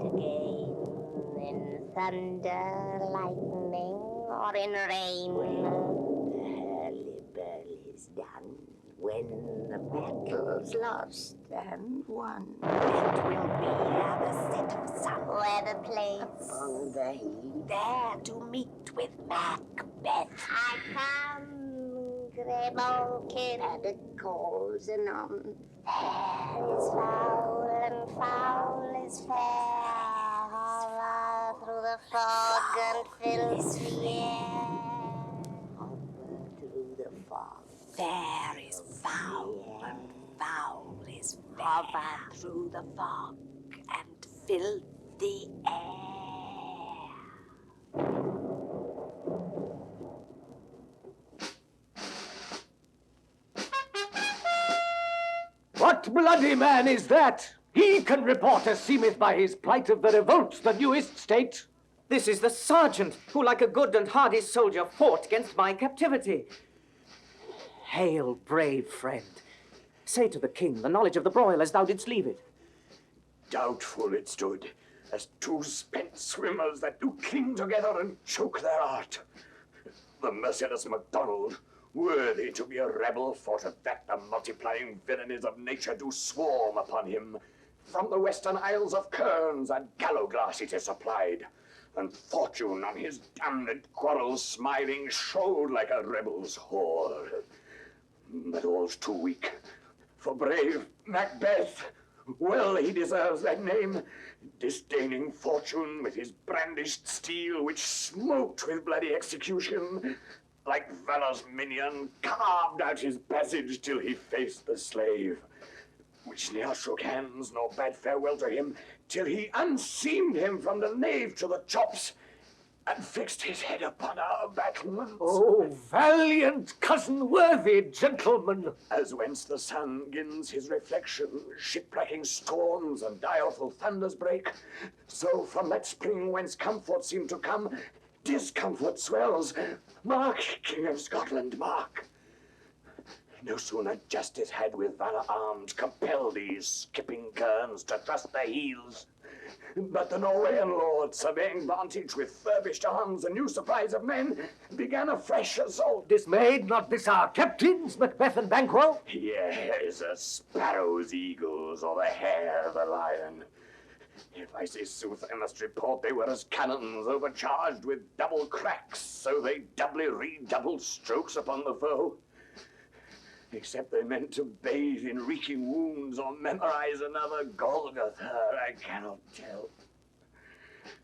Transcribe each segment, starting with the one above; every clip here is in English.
again, in thunder, lightning, or in rain. When the hurly-burly's done, when the battle's lost and won, that will be at the set of sun. Where the place? Upon the hill, there to meet with Macbeth. I come, grey bulkin. And it calls anon. Fair is foul and foul is fair, all through the fog and filthy air. Over through the fog, fair is foul and foul is fair. Hover through the fog and filthy air. What bloody man is that? He can report as seemeth by his plight of the revolt, the newest state. This is the sergeant, who like a good and hardy soldier fought against my captivity. Hail, brave friend. Say to the king the knowledge of the broil as thou didst leave it. Doubtful it stood, as two spent swimmers that do cling together and choke their art. The merciless MacDonald, worthy to be a rebel, thought of that the multiplying villainies of nature do swarm upon him. From the western isles of Kerns a gallow glass it is supplied, and fortune on his damned quarrels smiling showed like a rebel's whore. But all's too weak, for brave Macbeth, well he deserves that name, disdaining fortune with his brandished steel, which smote with bloody execution, like valor's minion, carved out his passage till he faced the slave, which ne'er shook hands nor bade farewell to him, till he unseamed him from the nave to the chops, and fixed his head upon our battlements. Oh, valiant cousin, worthy gentleman! As whence the sun gins his reflection, shipwrecking storms and direful thunders break, so from that spring whence comfort seemed to come, discomfort swells. Mark, King of Scotland, mark. No sooner justice had with valor armed compelled these skipping kerns to trust their heels, but the Norwegian lord, surveying vantage with furbished arms and new supplies of men, began a fresh assault. Dismayed not this our captains, Macbeth and Banquo? Yes, a sparrow's eagles, or the hare the lion. If I say sooth, I must report they were as cannons overcharged with double cracks, so they doubly redoubled strokes upon the foe. Except they meant to bathe in reeking wounds or memorize another Golgotha, I cannot tell.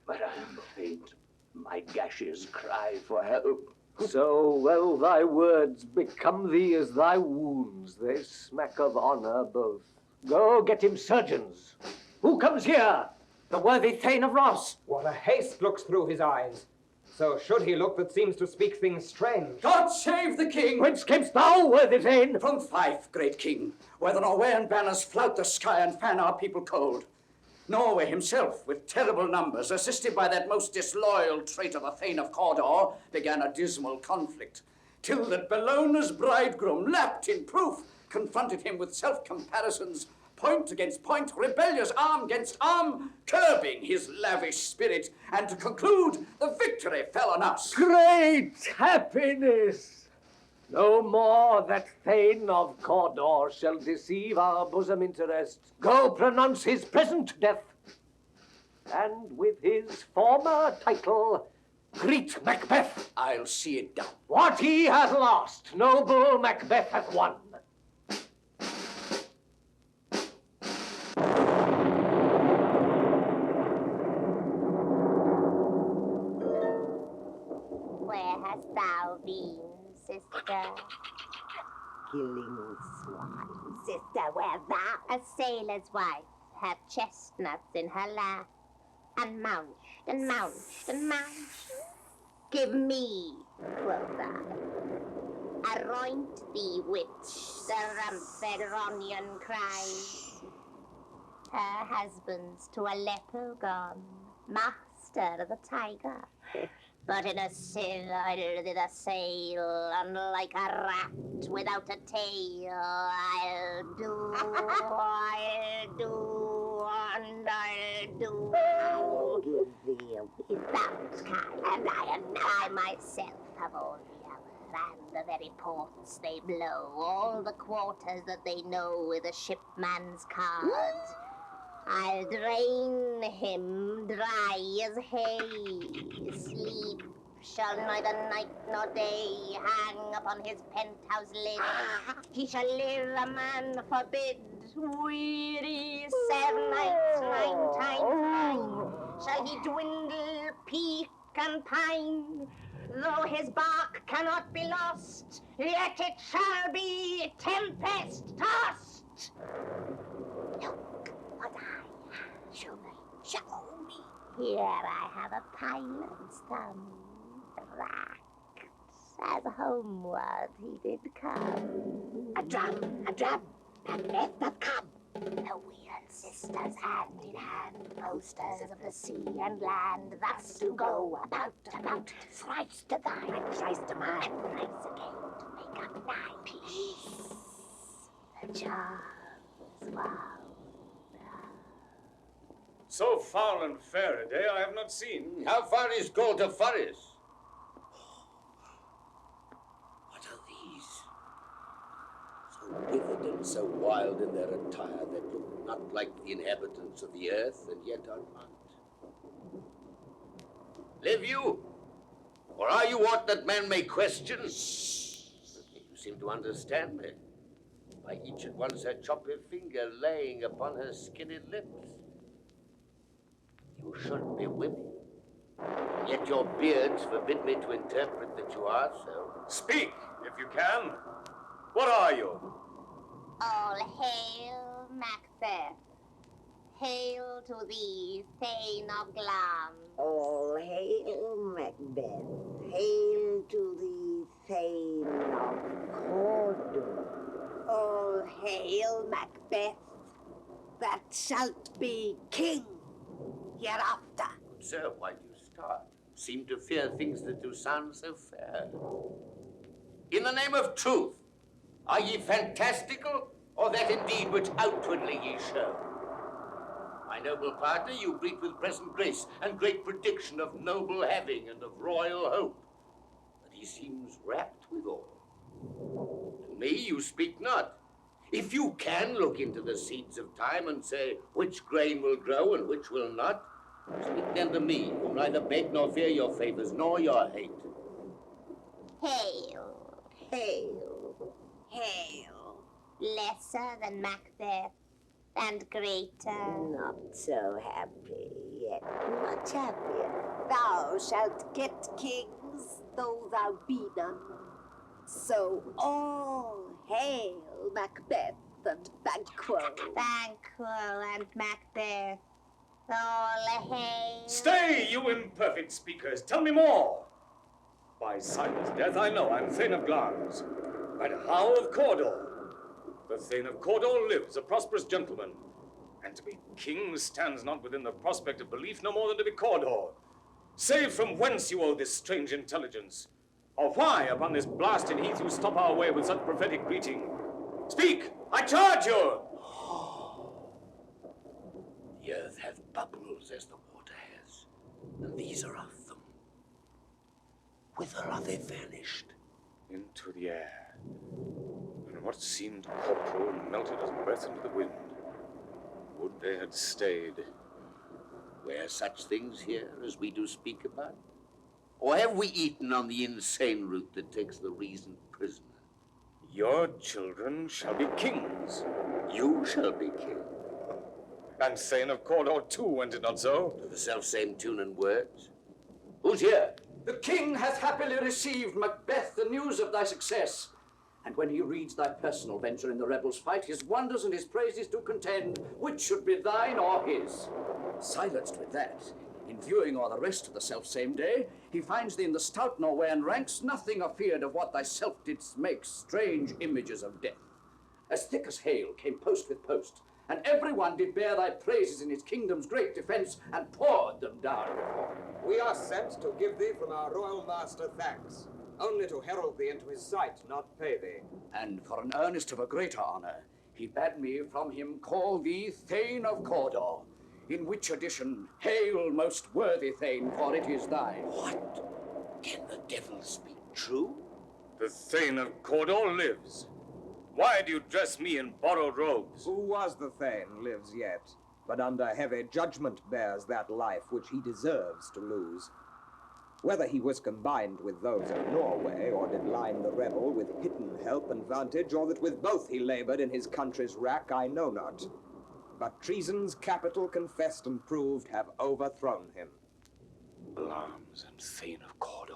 But I am faint. My gashes cry for help. So well thy words become thee as thy wounds. They smack of honor both. Go get him surgeons. Who comes here? The worthy Thane of Ross. What a haste looks through his eyes. So should he look that seems to speak things strange. God save the king! Whence camest thou, worthy Thane? From Fife, great king, where the Norwegian banners flout the sky and fan our people cold. Norway himself, with terrible numbers, assisted by that most disloyal traitor, the Thane of Cawdor, began a dismal conflict, till that Bellona's bridegroom, lapped in proof, confronted him with self-comparisons, point against point, rebellious arm against arm, curbing his lavish spirit, and to conclude, the victory fell on us. Great happiness! No more that Thane of Cawdor shall deceive our bosom interest. Go pronounce his present death, and with his former title, greet Macbeth. I'll see it done. What he hath lost, noble Macbeth hath won. Where hast thou been, sister? Killing swine, sister, where thou? A sailor's wife hath chestnuts in her lap, and mounched and mounched and mounched. Give me, quoth I, aroint thee, witch, the rump-fed Ronion cries. Her husband's to Aleppo gone, master of the tiger. But in a sieve I'll did a sail, and like a rat without a tail, I'll do and I'll do. I'll give thee a Without kind, and I myself have all the hour, and the very ports they blow, all the quarters that they know with a shipman's card. I'll drain him dry as hay. Sleep shall neither night nor day hang upon his penthouse lid. He shall live a man forbid, weary 7 nights, 9 times 9. Shall he dwindle, peak, and pine? Though his bark cannot be lost, yet it shall be tempest-tossed. Look what I have. Show me. Here I have a pilot's thumb, racked as homeward he did come. A drum, Macbeth doth come. The weird sisters hand in hand, posters of the sea and land, thus to go about, thrice to thine, and thrice to mine, and thrice again to make up 9. Peace. The charm is wound. So foul and fair a day I have not seen. How far is go to Forest? What are these? So withered and so wild in their attire that look not like the inhabitants of the earth, and yet are not. Live you? Or are you aught that man may question? You seem to understand me. By each at once her choppy finger laying upon her skinny lips. You should be women. Yet your beards forbid me to interpret that you are so. Speak, if you can. What are you? All hail, Macbeth. Hail to thee, Thane of Glam. All hail, Macbeth. Hail to thee, Thane of Cawdor. All hail, Macbeth, that shalt be king hereafter. Sir, why do you start? Seem to fear things that do sound so fair. In the name of truth, are ye fantastical, or that indeed which outwardly ye show? My noble partner, you greet with present grace and great prediction of noble having and of royal hope. But he seems rapt withal. To me you speak not. If you can look into the seeds of time and say which grain will grow and which will not, speak then to me, who neither beg nor fear your favors nor your hate. Hail. Hail. Hail. Lesser than Macbeth, and greater. Not so happy, yet much happier. Thou shalt get kings, though thou be none. So all hail Macbeth and Banquo. Banquo and Macbeth. All hail. Stay, you imperfect speakers. Tell me more. By Simon's death, I know I'm Thane of Glamis. But how of Cawdor? The Thane of Cawdor lives, a prosperous gentleman. And to be king stands not within the prospect of belief no more than to be Cawdor. Say from whence you owe this strange intelligence, or why upon this blasted heath you stop our way with such prophetic greeting. Speak, I charge you! The earth hath bubbles as the water has, and these are of them. Whither are they vanished? Into the air. And what seemed corporal melted as breath into the wind. Would they had stayed. Were such things here as we do speak about? Or have we eaten on the insane root that takes the reason prisoner? Your children shall be kings. You shall be king. And Thane of Cawdor too, went it not so? To the self-same tune and words. Who's here? The king hath happily received, Macbeth, the news of thy success. And when he reads thy personal venture in the rebels' fight, his wonders and his praises do contend, which should be thine or his. Silenced with that, in viewing o'er the rest of the self-same day, he finds thee in the stout Norwegian ranks nothing afeard of what thyself didst make strange images of death. As thick as hail came post with post, and every one did bear thy praises in his kingdom's great defence, and poured them down before him. We are sent to give thee from our royal master thanks, only to herald thee into his sight, not pay thee. And for an earnest of a greater honour, he bade me from him call thee Thane of Cawdor. In which edition, hail, most worthy Thane, for it is thine. What? Can the devil speak true? The Thane of Cawdor lives. Why do you dress me in borrowed robes? Who was the Thane lives yet, but under heavy judgment bears that life which he deserves to lose. Whether he was combined with those of Norway, or did line the rebel with hidden help and vantage, or that with both he laboured in his country's wrack, I know not. But treason's capital confessed and proved have overthrown him. Alarms and Thane of Cawdor.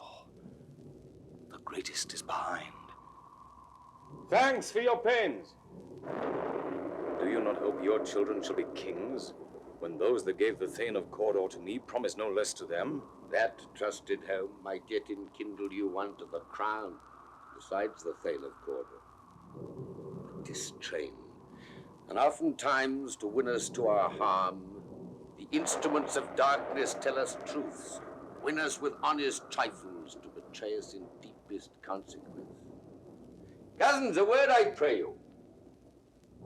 The greatest is behind. Thanks for your pains. Do you not hope your children shall be kings, when those that gave the Thane of Cawdor to me promised no less to them? That trusted home might yet enkindle you one to the crown, besides the Thane of Cawdor. Distrained, and oftentimes to win us to our harm, the instruments of darkness tell us truths, win us with honest trifles to betray us in deepest consequence. Cousins, a word I pray you.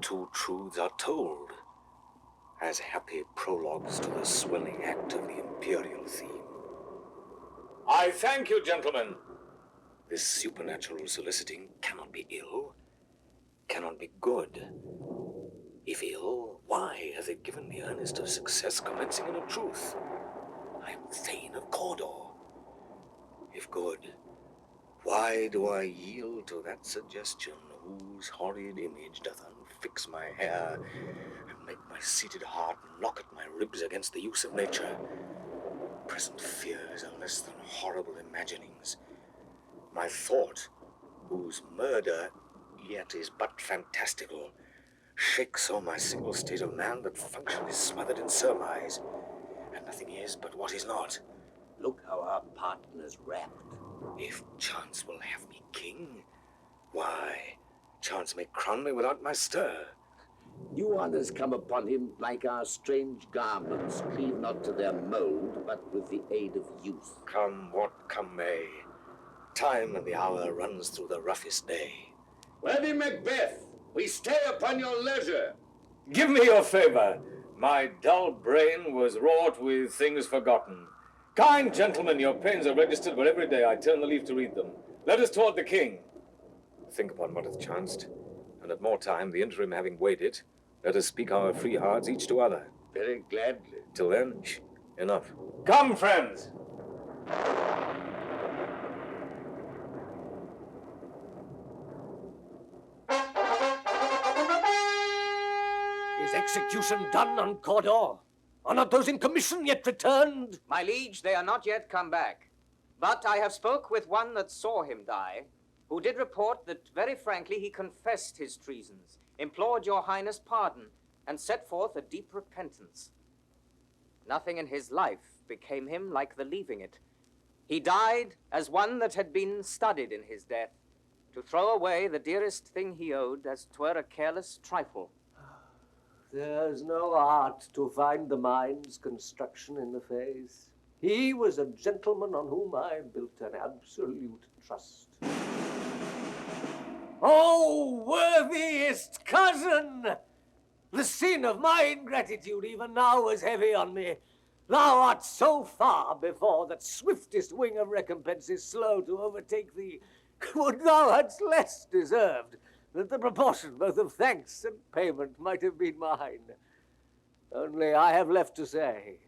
Two truths are told, as happy prologues to the swelling act of the imperial theme. I thank you, gentlemen. This supernatural soliciting cannot be ill, cannot be good. If ill, why has it given the earnest of success commencing in a truth? I am Thane of Cawdor. If good, why do I yield to that suggestion whose horrid image doth unfix my hair and make my seated heart knock at my ribs against the use of nature? Present fears are less than horrible imaginings. My thought, whose murder yet is but fantastical, shakes so my single state of man that function is smothered in surmise, and nothing is but what is not. Look how our partner's rapt. If chance will have me king, why, chance may crown me without my stir. New honors come upon him like our strange garments, cleave not to their mold, but with the aid of use. Come what come may, time and the hour runs through the roughest day. Worthy Macbeth, we stay upon your leisure. Give me your favor. My dull brain was wrought with things forgotten. Kind gentlemen, your pains are registered where every day I turn the leaf to read them. Let us toward the king. Think upon what hath chanced, and at more time, the interim having waited, let us speak our free hearts each to other. Very gladly. Till then, enough. Come, friends. Is execution done on Cawdor? Are not those in commission yet returned? My liege, they are not yet come back. But I have spoke with one that saw him die, who did report that very frankly he confessed his treasons, implored your highness pardon, and set forth a deep repentance. Nothing in his life became him like the leaving it. He died as one that had been studied in his death, to throw away the dearest thing he owed as 'twere a careless trifle. There's no art to find the mind's construction in the face. He was a gentleman on whom I built an absolute trust. Oh, worthiest cousin! The sin of my ingratitude even now was heavy on me. Thou art so far before that swiftest wing of recompense is slow to overtake thee. Would thou hadst less deserved, that the proportion both of thanks and payment might have been mine. Only I have left to say,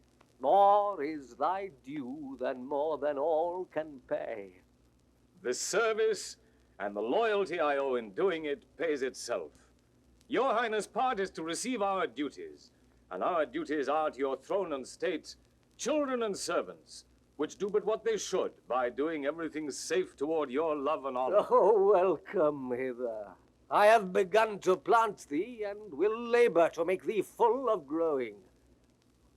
more is thy due than more than all can pay. The service and the loyalty I owe in doing it pays itself. Your highness' part is to receive our duties, and our duties are to your throne and state, children and servants, which do but what they should by doing everything safe toward your love and honor. Oh, welcome hither. I have begun to plant thee, and will labor to make thee full of growing.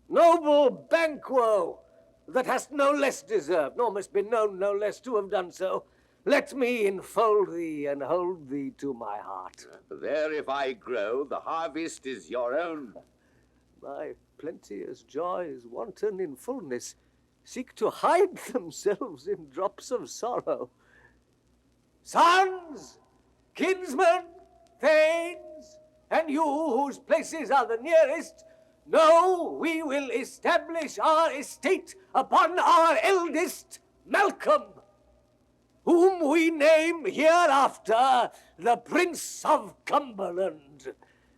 Noble Banquo, that hast no less deserved, nor must be known no less to have done so, let me enfold thee and hold thee to my heart. There, if I grow, the harvest is your own. My plenteous joys, wanton in fullness, seek to hide themselves in drops of sorrow. Sons, kinsmen, thanes, and you whose places are the nearest, No, we will establish our estate upon our eldest, Malcolm, whom we name hereafter the Prince of Cumberland,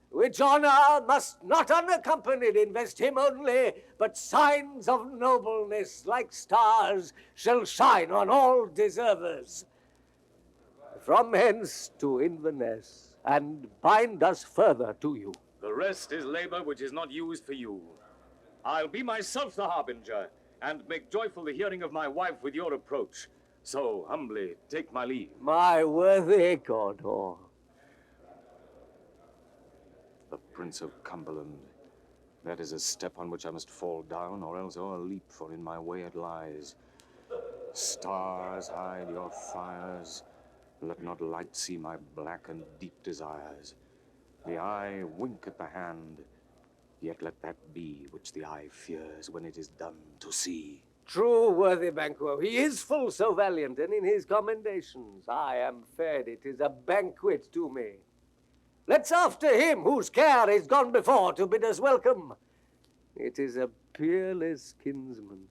which honour must not unaccompanied invest him only, but signs of nobleness like stars shall shine on all deservers. From hence to Inverness, and bind us further to you. The rest is labour which is not used for you. I'll be myself the harbinger, and make joyful the hearing of my wife with your approach. So humbly take my leave. My worthy Cawdor. The Prince of Cumberland. That is a step on which I must fall down, or else o'erleap, for in my way it lies. Stars, hide your fires. Let not light see my black and deep desires. The eye wink at the hand, yet let that be which the eye fears when it is done to see. True, worthy Banquo, he is full so valiant, and in his commendations I am fed. It is a banquet to me. Let's after him, whose care is gone before to bid us welcome. It is a peerless kinsman.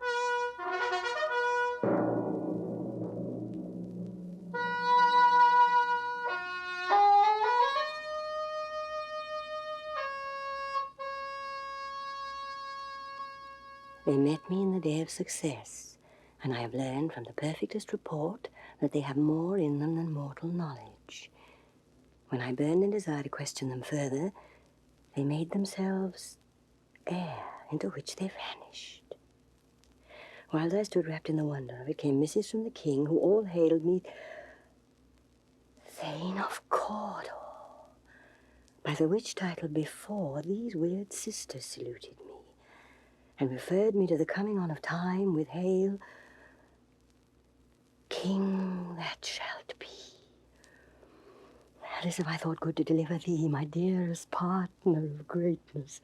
They met me in the day of success, and I have learned from the perfectest report that they have more in them than mortal knowledge. When I burned in desire to question them further, they made themselves air into which they vanished. While I stood wrapped in the wonder of it, came misses from the king, who all hailed me Thane of Cawdor, by the which title before these weird sisters saluted me, and referred me to the coming on of time with hail, King that shalt be. That is if I thought good to deliver thee, my dearest partner of greatness,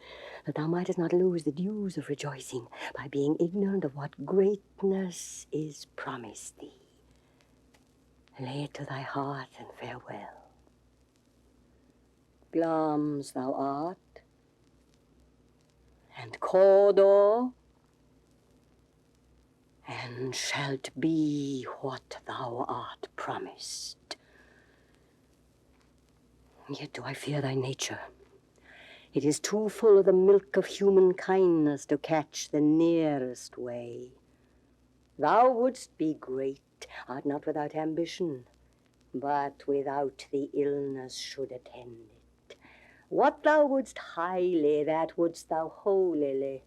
that thou mightest not lose the dues of rejoicing by being ignorant of what greatness is promised thee. Lay it to thy heart and farewell. Glamis thou art, and Cawdor, and shalt be what thou art promised. Yet do I fear thy nature. It is too full of the milk of human kindness to catch the nearest way. Thou wouldst be great, art not without ambition, but without the illness should attend it. What thou wouldst highly, that wouldst thou holily.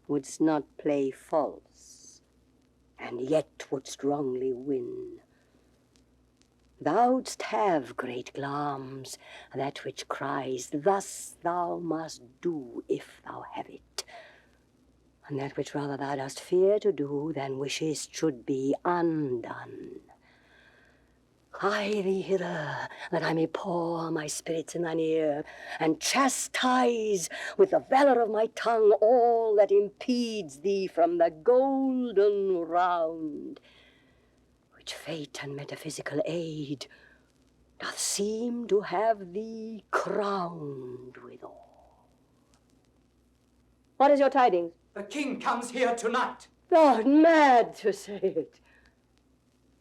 Wouldst not play false, and yet wouldst wrongly win. Thou'dst have, great Glamis, that which cries, thus thou must do if thou have it, and that which rather thou dost fear to do than wishest should be undone. Hie thee hither, that I may pour my spirits in thine ear, and chastise with the valour of my tongue all that impedes thee from the golden round, which fate and metaphysical aid doth seem to have thee crowned withal. What is your tidings? The king comes here tonight. Thou art mad to say it.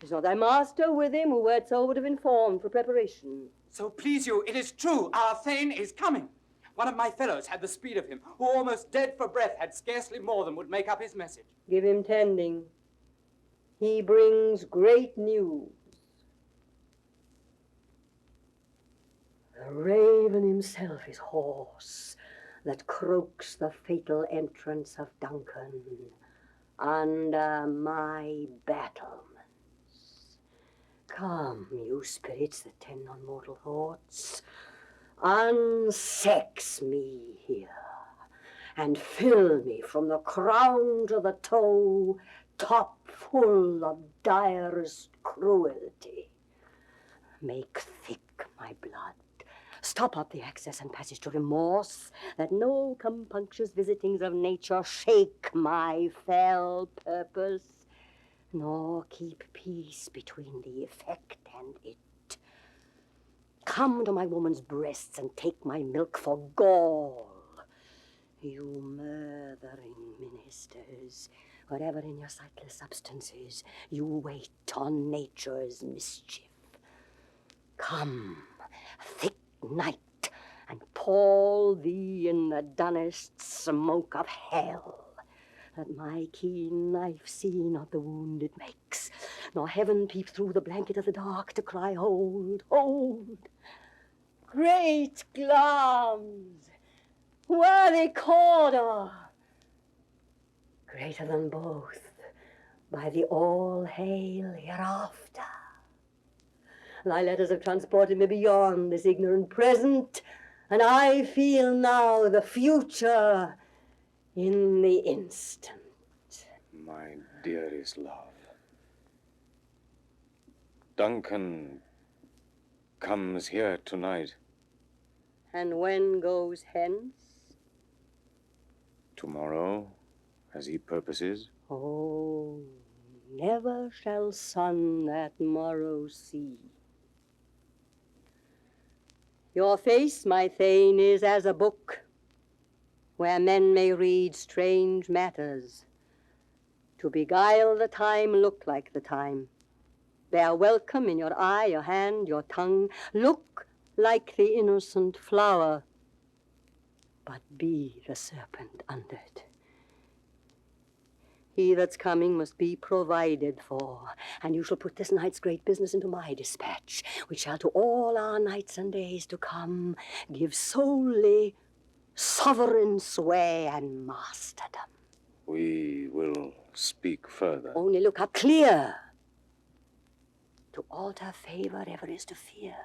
Is not thy master with him, who wert so would have informed for preparation? So please you, it is true, our Thane is coming. One of my fellows had the speed of him, who almost dead for breath had scarcely more than would make up his message. Give him tending. He brings great news. The raven himself is hoarse, that croaks the fatal entrance of Duncan under my battlements. Come, you spirits that tend on mortal thoughts, unsex me here, and fill me from the crown to the toe, top full of direst cruelty. Make thick my blood, stop up the access and passage to remorse, that no compunctious visitings of nature shake my fell purpose, nor keep peace between the effect and it. Come to my woman's breasts and take my milk for gall, You murthering ministers, whatever in your sightless substances, you wait on nature's mischief. Come, thick night, and pall thee in the dunnest smoke of hell, that my keen knife see not the wound it makes, nor heaven peep through the blanket of the dark to cry, hold, hold. Great Glamis, worthy Cawdor, greater than both, by the all-hail hereafter. Thy letters have transported me beyond this ignorant present, and I feel now the future in the instant. My dearest love, Duncan comes here tonight. And when goes hence? Tomorrow, as he purposes. Oh, never shall sun that morrow see. Your face, my Thane, is as a book, where men may read strange matters. To beguile the time, look like the time. Bear welcome in your eye, your hand, your tongue. Look like the innocent flower, but be the serpent under it. He that's coming must be provided for, and you shall put this night's great business into my dispatch, which shall to all our nights and days to come give solely sovereign sway and masterdom. We will speak further. Only look up clear. To alter favor ever is to fear.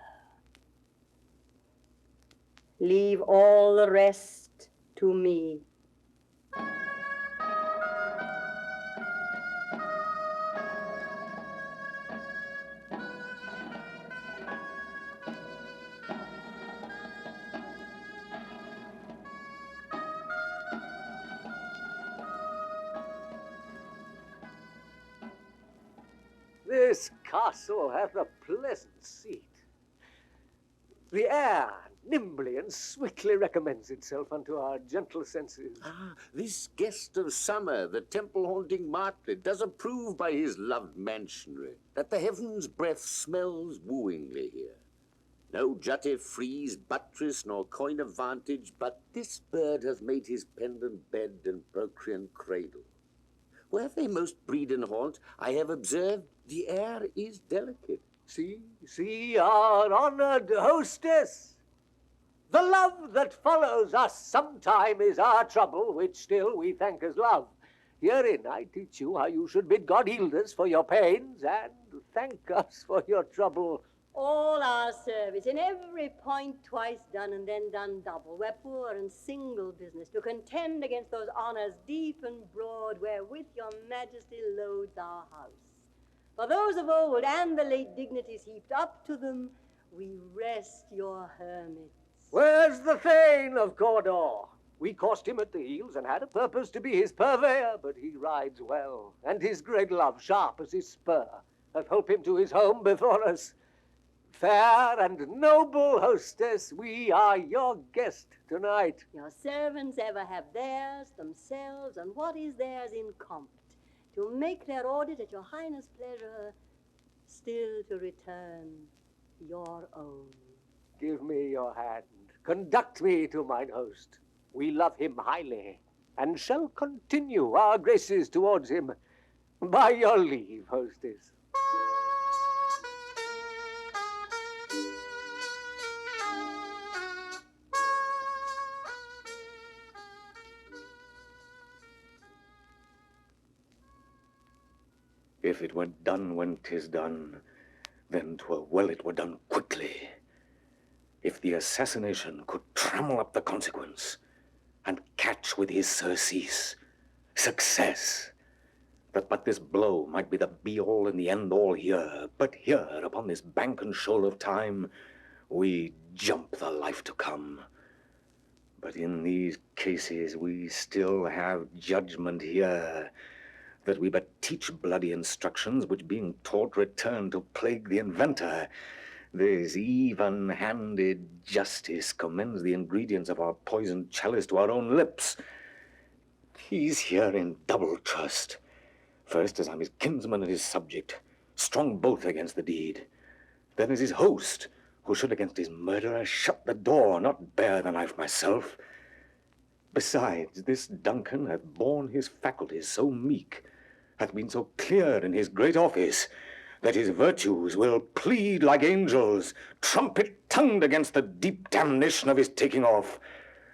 Leave all the rest to me. This castle hath a pleasant seat. The air nimbly and sweetly recommends itself unto our gentle senses. Ah, this guest of summer, the temple-haunting martlet, does approve by his loved mansionry that the heaven's breath smells wooingly here. No jutted frieze, buttress, nor coign of vantage, but this bird hath made his pendant bed and procreant cradle. Where they most breed and haunt, I have observed the air is delicate. See our honored hostess. The love that follows us sometime is our trouble, which still we thank as love. Herein I teach you how you should bid God yield us for your pains, and thank us for your trouble. All our service, in every point twice done and then done double, where poor and single business, to contend against those honours deep and broad, wherewith your majesty loads our house. For those of old and the late dignities heaped up to them, we rest your hermits. Where's the Thane of Cawdor? We coursed him at the heels and had a purpose to be his purveyor, but he rides well, and his great love, sharp as his spur, hath holp him to his home before us. Fair and noble hostess, we are your guest tonight. Your servants ever have theirs, themselves, and what is theirs in compt, to make their audit at your highness' pleasure, still to return your own. Give me your hand. Conduct me to mine host. We love him highly, and shall continue our graces towards him. By your leave, hostess. If it were done when 'tis done, then 'twere well it were done quickly. If the assassination could trammel up the consequence, and catch with his surcease success, that but this blow might be the be-all and the end-all here, but here, upon this bank and shoal of time, we jump the life to come. But in these cases we still have judgment here, that we but teach bloody instructions, which being taught return to plague the inventor. This even-handed justice commends the ingredients of our poisoned chalice to our own lips. He's here in double trust. First, as I'm his kinsman and his subject, strong both against the deed. Then as his host, who should against his murderer shut the door, not bear the knife myself. Besides, this Duncan hath borne his faculties so meek, hath been so clear in his great office, that his virtues will plead like angels, trumpet-tongued against the deep damnation of his taking off,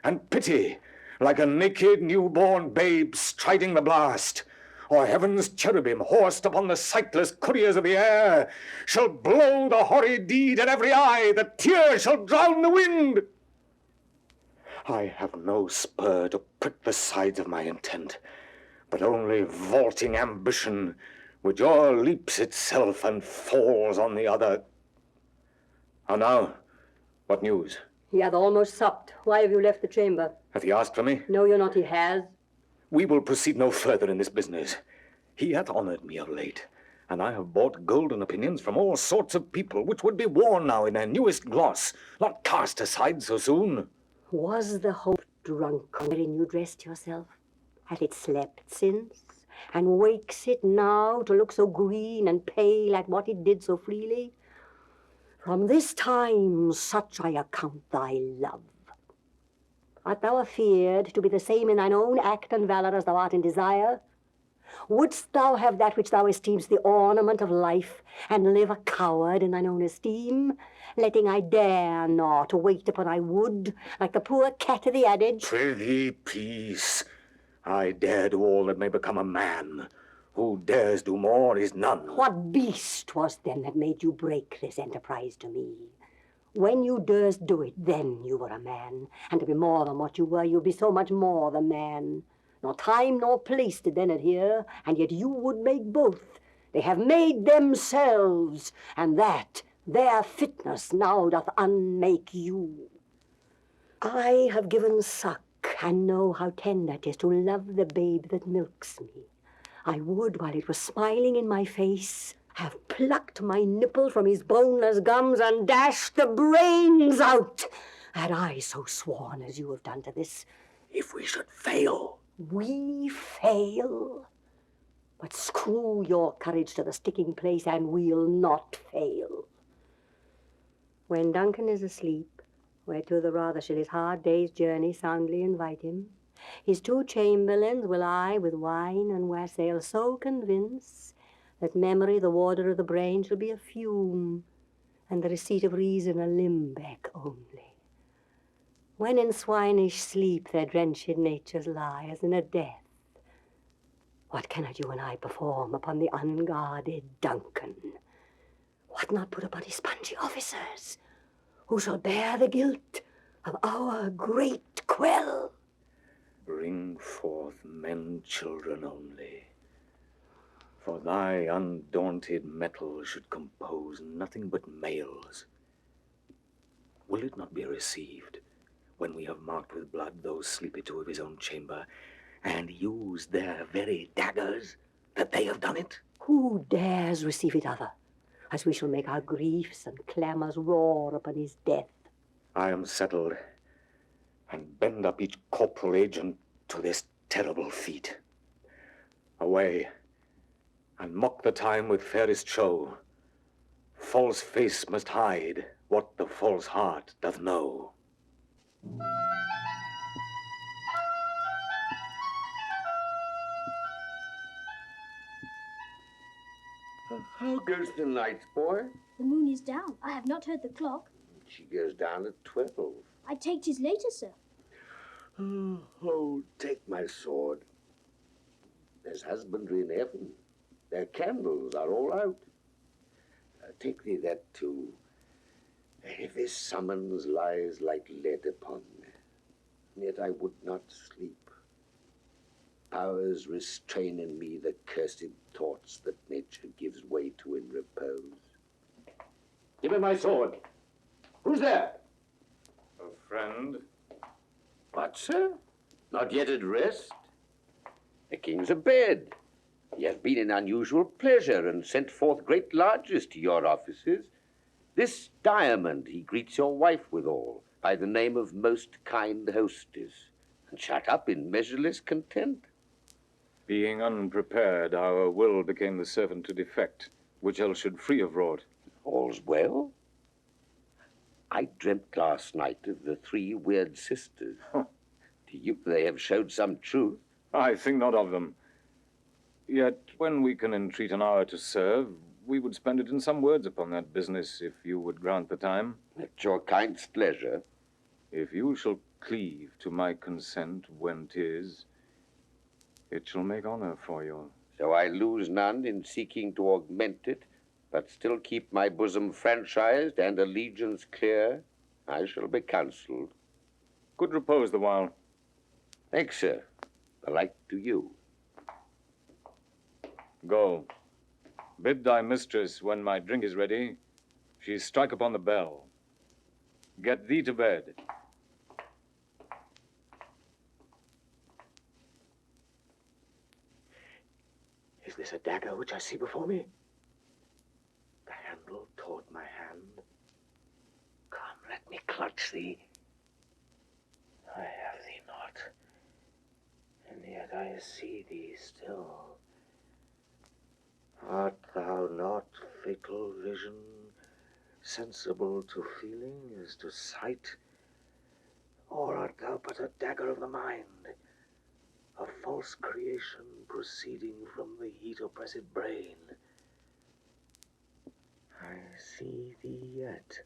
and pity, like a naked newborn babe striding the blast, or heaven's cherubim horsed upon the sightless couriers of the air, shall blow the horrid deed at every eye, the tears shall drown the wind. I have no spur to prick the sides of my intent, but only vaulting ambition, which o'erleaps itself and falls on the other. And now, what news? He hath almost supped. Why have you left the chamber? Hath he asked for me? Know you not he has? We will proceed no further in this business. He hath honoured me of late, and I have bought golden opinions from all sorts of people, which would be worn now in their newest gloss, not cast aside so soon. Was the hope drunk wherein you dressed yourself? Hath it slept since? And wakes it now to look so green and pale at what it did so freely? From this time such I account thy love. Art thou afeard to be the same in thine own act and valour as thou art in desire? Wouldst thou have that which thou esteem'st the ornament of life, and live a coward in thine own esteem, letting I dare not wait upon I would, like the poor cat of the adage? Prithee, peace. I dare do all that may become a man. Who dares do more is none. What beast was then that made you break this enterprise to me? When you durst do it, then you were a man, and to be more than what you were, you'd be so much more than man. Nor time nor place did then adhere, and yet you would make both. They have made themselves, and that their fitness now doth unmake you. I have given suck, and know how tender it is to love the babe that milks me. I would, while it was smiling in my face, have plucked my nipple from his boneless gums and dashed the brains out, had I so sworn as you have done to this. If we should fail. We fail? But screw your courage to the sticking place, and we'll not fail. When Duncan is asleep, whereto the rather shall his hard day's journey soundly invite him, his 2 chamberlains will I with wine and wassail so convince that memory, the warder of the brain, shall be a fume, and the receipt of reason a limbeck only. When in swinish sleep their drenched natures lie as in a death, what cannot you and I perform upon the unguarded Duncan? What not put upon his spongy officers, who shall bear the guilt of our great Quale? Bring forth men, children only. For thy undaunted metal should compose nothing but males. Will it not be received when we have marked with blood those sleepy 2 of his own chamber, and used their very daggers that they have done it? Who dares receive it other, as we shall make our griefs and clamours roar upon his death? I am settled, and bend up each corporal agent to this terrible feat. Away, and mock the time with fairest show. False face must hide what the false heart doth know. How goes the night, boy? The moon is down. I have not heard the clock. She goes down at 12. I take 'tis later, sir. Oh, take my sword. There's husbandry in heaven. Their candles are all out. Take thee that too. If this summons lies like lead upon me, yet I would not sleep. Powers restrain in me the cursed thoughts that nature gives way to in repose. Give me my sword. Who's there? A friend. What, sir? Not yet at rest? The king's abed. He has been in unusual pleasure and sent forth great largess to your offices. This diamond he greets your wife withal, by the name of most kind hostess, and shut up in measureless content. Being unprepared, our will became the servant to defect, which else should free have wrought. All's well. I dreamt last night of the three weird sisters. To you they have showed some truth. I think not of them. Yet, when we can entreat an hour to serve, we would spend it in some words upon that business, if you would grant the time. At your kindest pleasure. If you shall cleave to my consent when 'tis, it shall make honor for you. So I lose none in seeking to augment it, but still keep my bosom franchised and allegiance clear, I shall be counselled. Good repose the while. Thanks, sir. The like to you. Go. Bid thy mistress, when my drink is ready, she strike upon the bell. Get thee to bed. Is this a dagger which I see before me? The handle toward my hand. Come, let me clutch thee. I have thee not, and yet I see thee still. Art thou not fatal vision, sensible to feeling as to sight? Or art thou but a dagger of the mind, a false creation proceeding from the heat-oppressed brain? I see thee yet,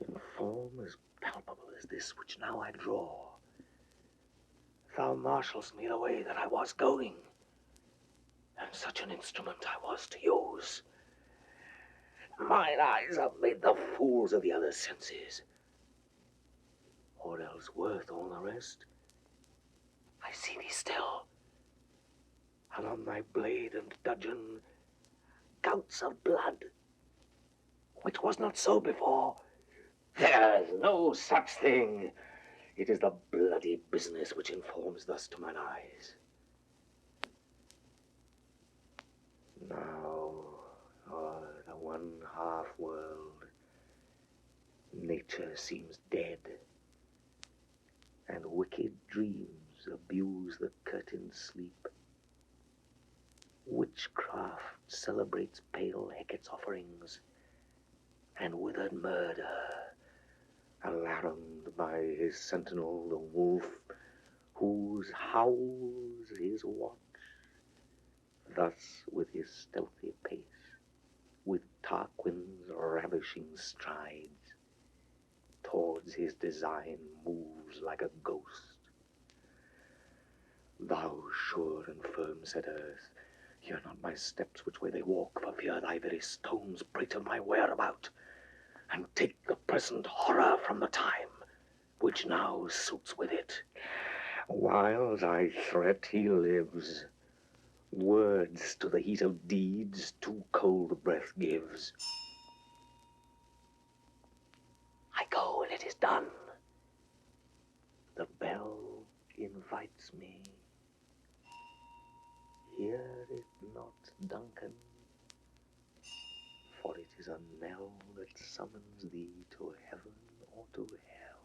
in form as palpable as this which now I draw. Thou marshallest me the way that I was going, and such an instrument I was to use. Mine eyes have made the fools of the other senses, or else worth all the rest. I see thee still, and on thy blade and dudgeon gouts of blood, which was not so before. There is no such thing. It is the bloody business which informs thus to mine eyes. Now, o'er the one half world, nature seems dead, and wicked dreams abuse the curtained sleep. Witchcraft celebrates pale Hecate's offerings, and withered murder, alarumed by his sentinel, the wolf, whose howls his watch. Thus, with his stealthy pace, with Tarquin's ravishing strides, towards his design moves like a ghost. Thou sure and firm said earth, hear not my steps which way they walk, for fear thy very stones prate of my whereabout, and take the present horror from the time, which now suits with it. While thy threat he lives, words to the heat of deeds too cold breath gives. I go and it is done. The bell invites me. Hear it not, Duncan, for it is a knell that summons thee to heaven or to hell.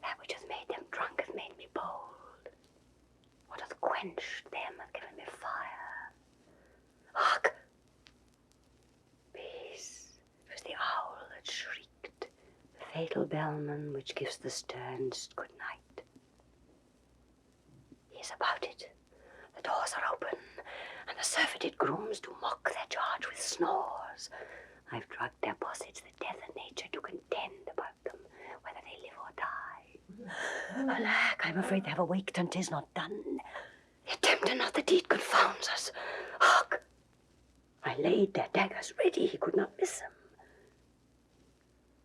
That which has made them drunk has made me bold. What hath quenched them hath given me fire. Hark! Peace! It was the owl that shrieked, the fatal bellman which gives the sternest good night. He is about it. The doors are open, and the surfeited grooms do mock their charge with snores. I've drugged their posses that death and nature do contend about them, whether they live or die. Alack, I'm afraid they have awaked, and 'tis not done. The attempt and not the deed confounds us. Hark! I laid their daggers ready, he could not miss them.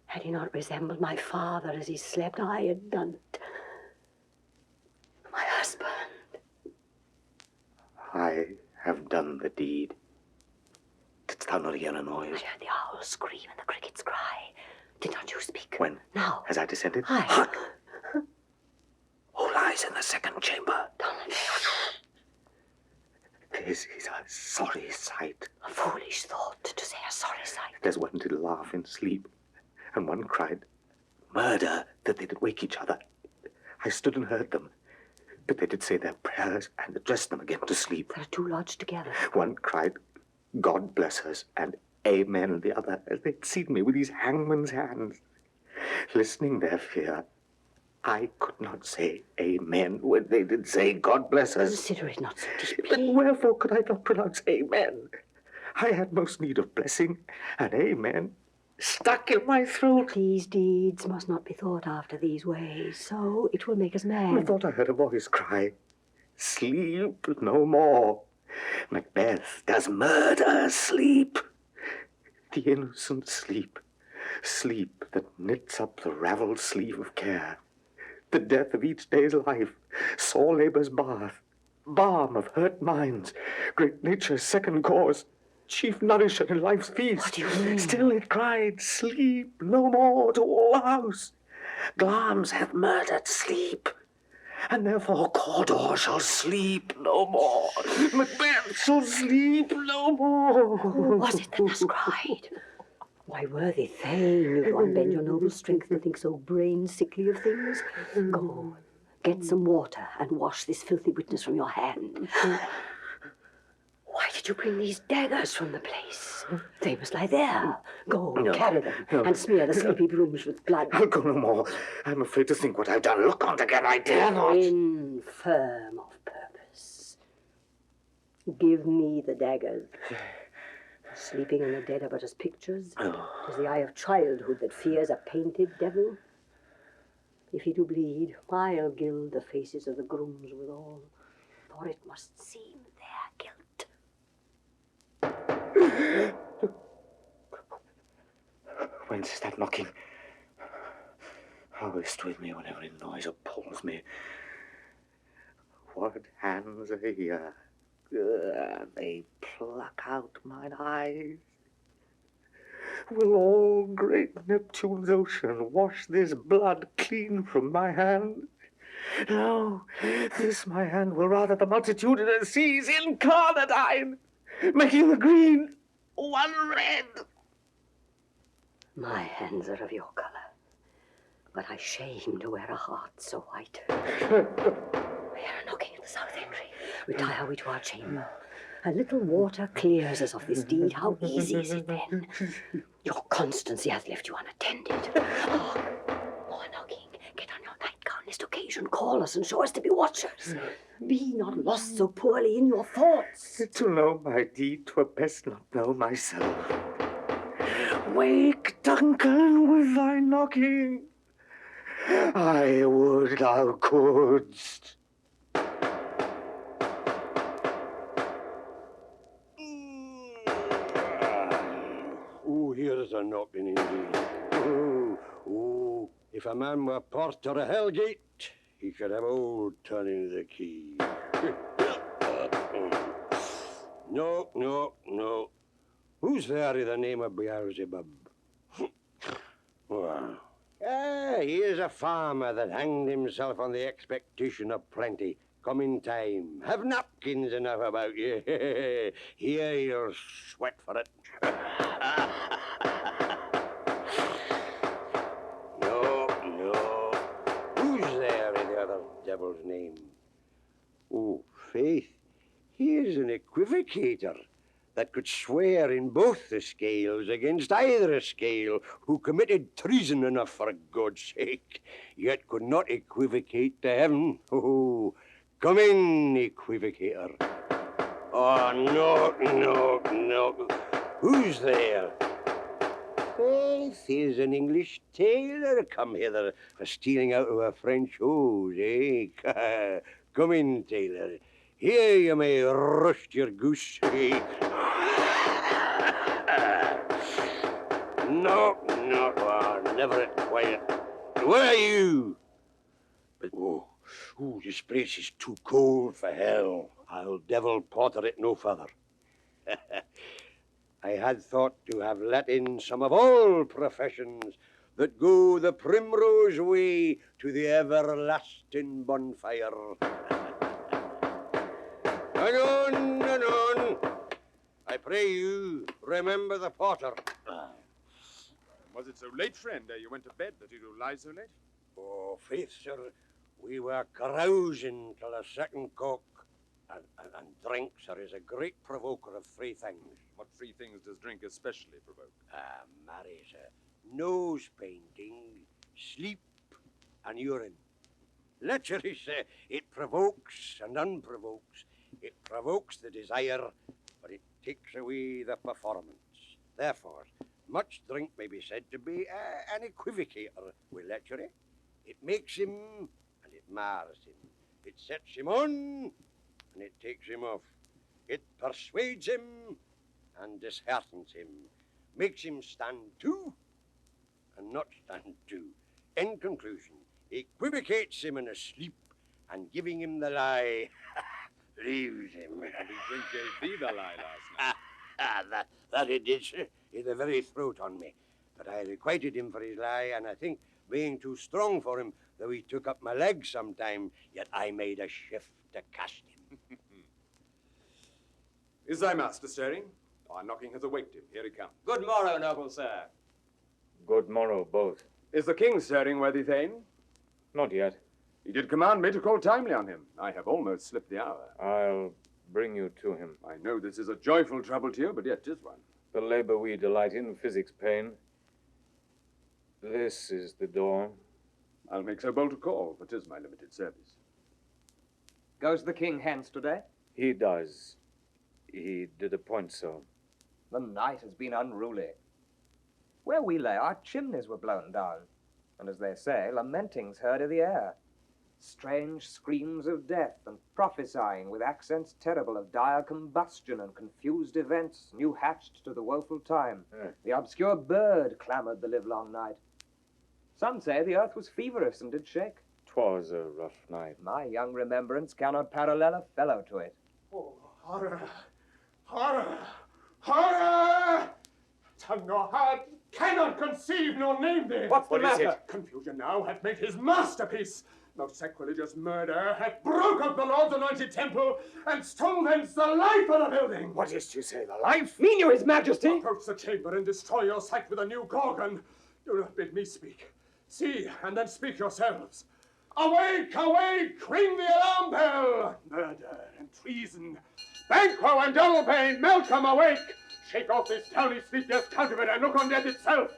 Had he not resembled my father as he slept, I had done it. My husband. I have done the deed. Didst thou not hear a noise? I heard the owl scream and the crickets cry. Did not you speak? When? Now. As I descended? Aye. Hark! lies in the second chamber. This is a sorry sight. A foolish thought to say a sorry sight. There's one did laugh in sleep, and one cried, murder, that they did wake each other. I stood and heard them, but they did say their prayers and addressed them again to sleep. There are two lodged together. One cried, God bless us, and amen, the other, as they'd seen me with these hangman's hands. Listening their fear, I could not say amen when they did say God bless us. Consider it not so deeply. But wherefore could I not pronounce amen? I had most need of blessing, and amen stuck in my throat. These deeds must not be thought after these ways, so it will make us mad. Methought I heard a voice cry, sleep no more. Macbeth does murder sleep. The innocent sleep, sleep that knits up the ravelled sleeve of care. The death of each day's life, sore labour's bath, balm of hurt minds, great nature's second cause, chief nourisher in life's feast. What do you mean? Still it cried, sleep no more to all the house. Glamis hath murdered sleep, and therefore Cawdor shall sleep no more. Macbeth shall sleep no more. Who was it that thus cried? Why, worthy Thane, you do unbend your noble strength to think so brain-sickly of things. Go, get some water and wash this filthy witness from your hand. Why did you bring these daggers from the place? They must lie there. Go, carry them, and smear the sleepy brooms with blood. I'll go no more. I'm afraid to think what I've done. Look on again, I dare not. Infirm of purpose. Give me the daggers. Sleeping and the dead are but as pictures. Tis the eye of childhood that fears a painted devil. If he do bleed, I'll gild the faces of the grooms withal, for it must seem their guilt. Whence is that knocking? How is't with me when every noise appalls me? What hands are here? They pluck out mine eyes. Will all great Neptune's ocean wash this blood clean from my hand? No, this my hand will rather the multitudinous seas incarnadine, making the green one red. My hands are of your colour, but I shame to wear a heart so white. We are knocking at the south entry. Retire we to our chamber. A little water clears us of this deed. How easy is it then? Your constancy hath left you unattended. Oh, more knocking. Get on your nightgown, lest occasion call us and show us to be watchers. Be not lost so poorly in your thoughts. To know my deed, 'twere best not know myself. Wake, Duncan, with thy knocking. I would thou couldst. Oh, here's a knocking indeed. Oh, if a man were porter of Hellgate, he should have old turning the key. No. Who's there in the name of Beelzebub? Here's a farmer that hanged himself on the expectation of plenty. Come in time. Have napkins enough about you. Here you'll sweat for it. No. Who's there in the other devil's name? Oh, faith, here's an equivocator that could swear in both the scales against either a scale, who committed treason enough for God's sake, yet could not equivocate to heaven. Oh, come in, equivocator. Oh, no. Who's there? Faith, here's an English tailor come hither for stealing out of a French hose, eh? Come in, tailor. Here you may roast your goose. No, never it quiet. Where are you? But, this place is too cold for hell. I'll devil porter it no further. I had thought to have let in some of all professions, that go the primrose way to the everlasting bonfire. Anon. I pray you, remember the porter. Was it so late, friend, ere you went to bed, that you do lie so late? Oh, faith, sir, we were carousing till the second cock. And drink, sir, is a great provoker of three things. What three things does drink especially provoke? Marry, sir. Nose painting, sleep, and urine. Literally, sir, it provokes and unprovokes. It provokes the desire, but it takes away the performance. Therefore, much drink may be said to be an equivocator with lechery. It makes him, and it mars him. It sets him on, and it takes him off. It persuades him, and disheartens him. Makes him stand to, and not stand to. In conclusion, equivocates him in a sleep, and giving him the lie, leaves him. And he drink gave thee the lie last night. That it did, sir, in the very throat on me. But I requited him for his lie, and I think, being too strong for him, though he took up my legs sometime, yet I made a shift to cast him. Is thy master stirring? Our knocking has awaked him. Here he comes. Good morrow, noble sir. Good morrow, both. Is the king stirring, worthy Thane? Not yet. He did command me to call timely on him. I have almost slipped the hour. I'll bring you to him. I know this is a joyful trouble to you, but yet 'tis one. The labor we delight in physics pain. This is the door. I'll make so bold to call, but 'tis my limited service. Goes the king hence today? He does. He did appoint so. The night has been unruly. Where we lay, our chimneys were blown down, and as they say, lamenting's heard i' the air. Strange screams of death, and prophesying with accents terrible of dire combustion and confused events, new hatched to the woeful time. The obscure bird clamoured the livelong night. Some say the earth was feverous and did shake. 'Twas a rough night. My young remembrance cannot parallel a fellow to it. Oh, horror! Horror! Horror! Tongue nor heart cannot conceive nor name thee. What's the matter? Confusion now hath made his masterpiece. Most sacrilegious murder hath broke up the Lord's anointed temple and stole thence the life of the building. What is to say, the life? Mean you, his majesty? Approach the chamber and destroy your sight with a new gorgon. Do not bid me speak. See, and then speak yourselves. Awake, awake, ring the alarm bell. Murder and treason. Banquo and Donalbain, Malcolm, awake. Shake off this downy sleep, yes, cultivate, and look on death itself.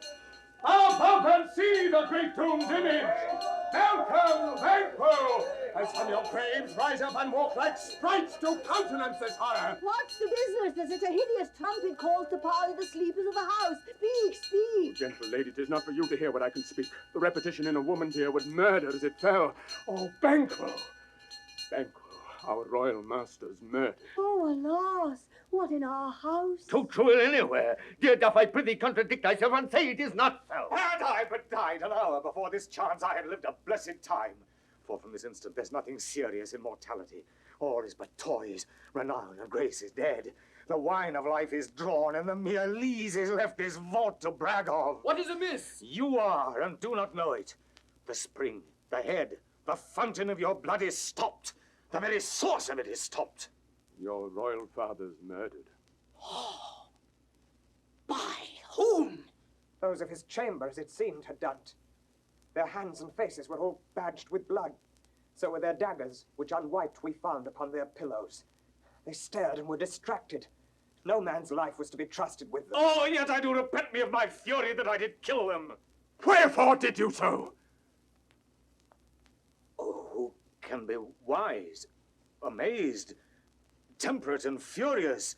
Up and see the great tomb's image. Malcolm, Banquo, as from your graves rise up and walk like sprites to countenance this horror. What's the business? Is it a hideous trumpet calls to parley the sleepers of the house? Speak, speak. Gentle lady, 'tis not for you to hear what I can speak. The repetition in a woman's ear would murder as it fell. Oh, Banquo, Banquo, our royal master's murdered. Oh, alas, what in our house? Too cruel anywhere. Dear Duff, I prithee contradict thyself and say it is not so. Had I but died an hour before this chance, I had lived a blessed time. For from this instant there's nothing serious in mortality. All is but toys. Renown and grace is dead. The wine of life is drawn, and the mere lees is left this vault to brag of. What is amiss? You are, and do not know it. The spring, the head, the fountain of your blood is stopped. The very source of it is stopped. Your royal father's murdered. By whom? Those of his chambers, it seemed, had done it. Their hands and faces were all badged with blood. So were their daggers, which unwiped we found upon their pillows. They stared and were distracted. No man's life was to be trusted with them. Oh, yet I do repent me of my fury that I did kill them. Wherefore did you so? Oh, who can be wise, amazed, temperate and furious,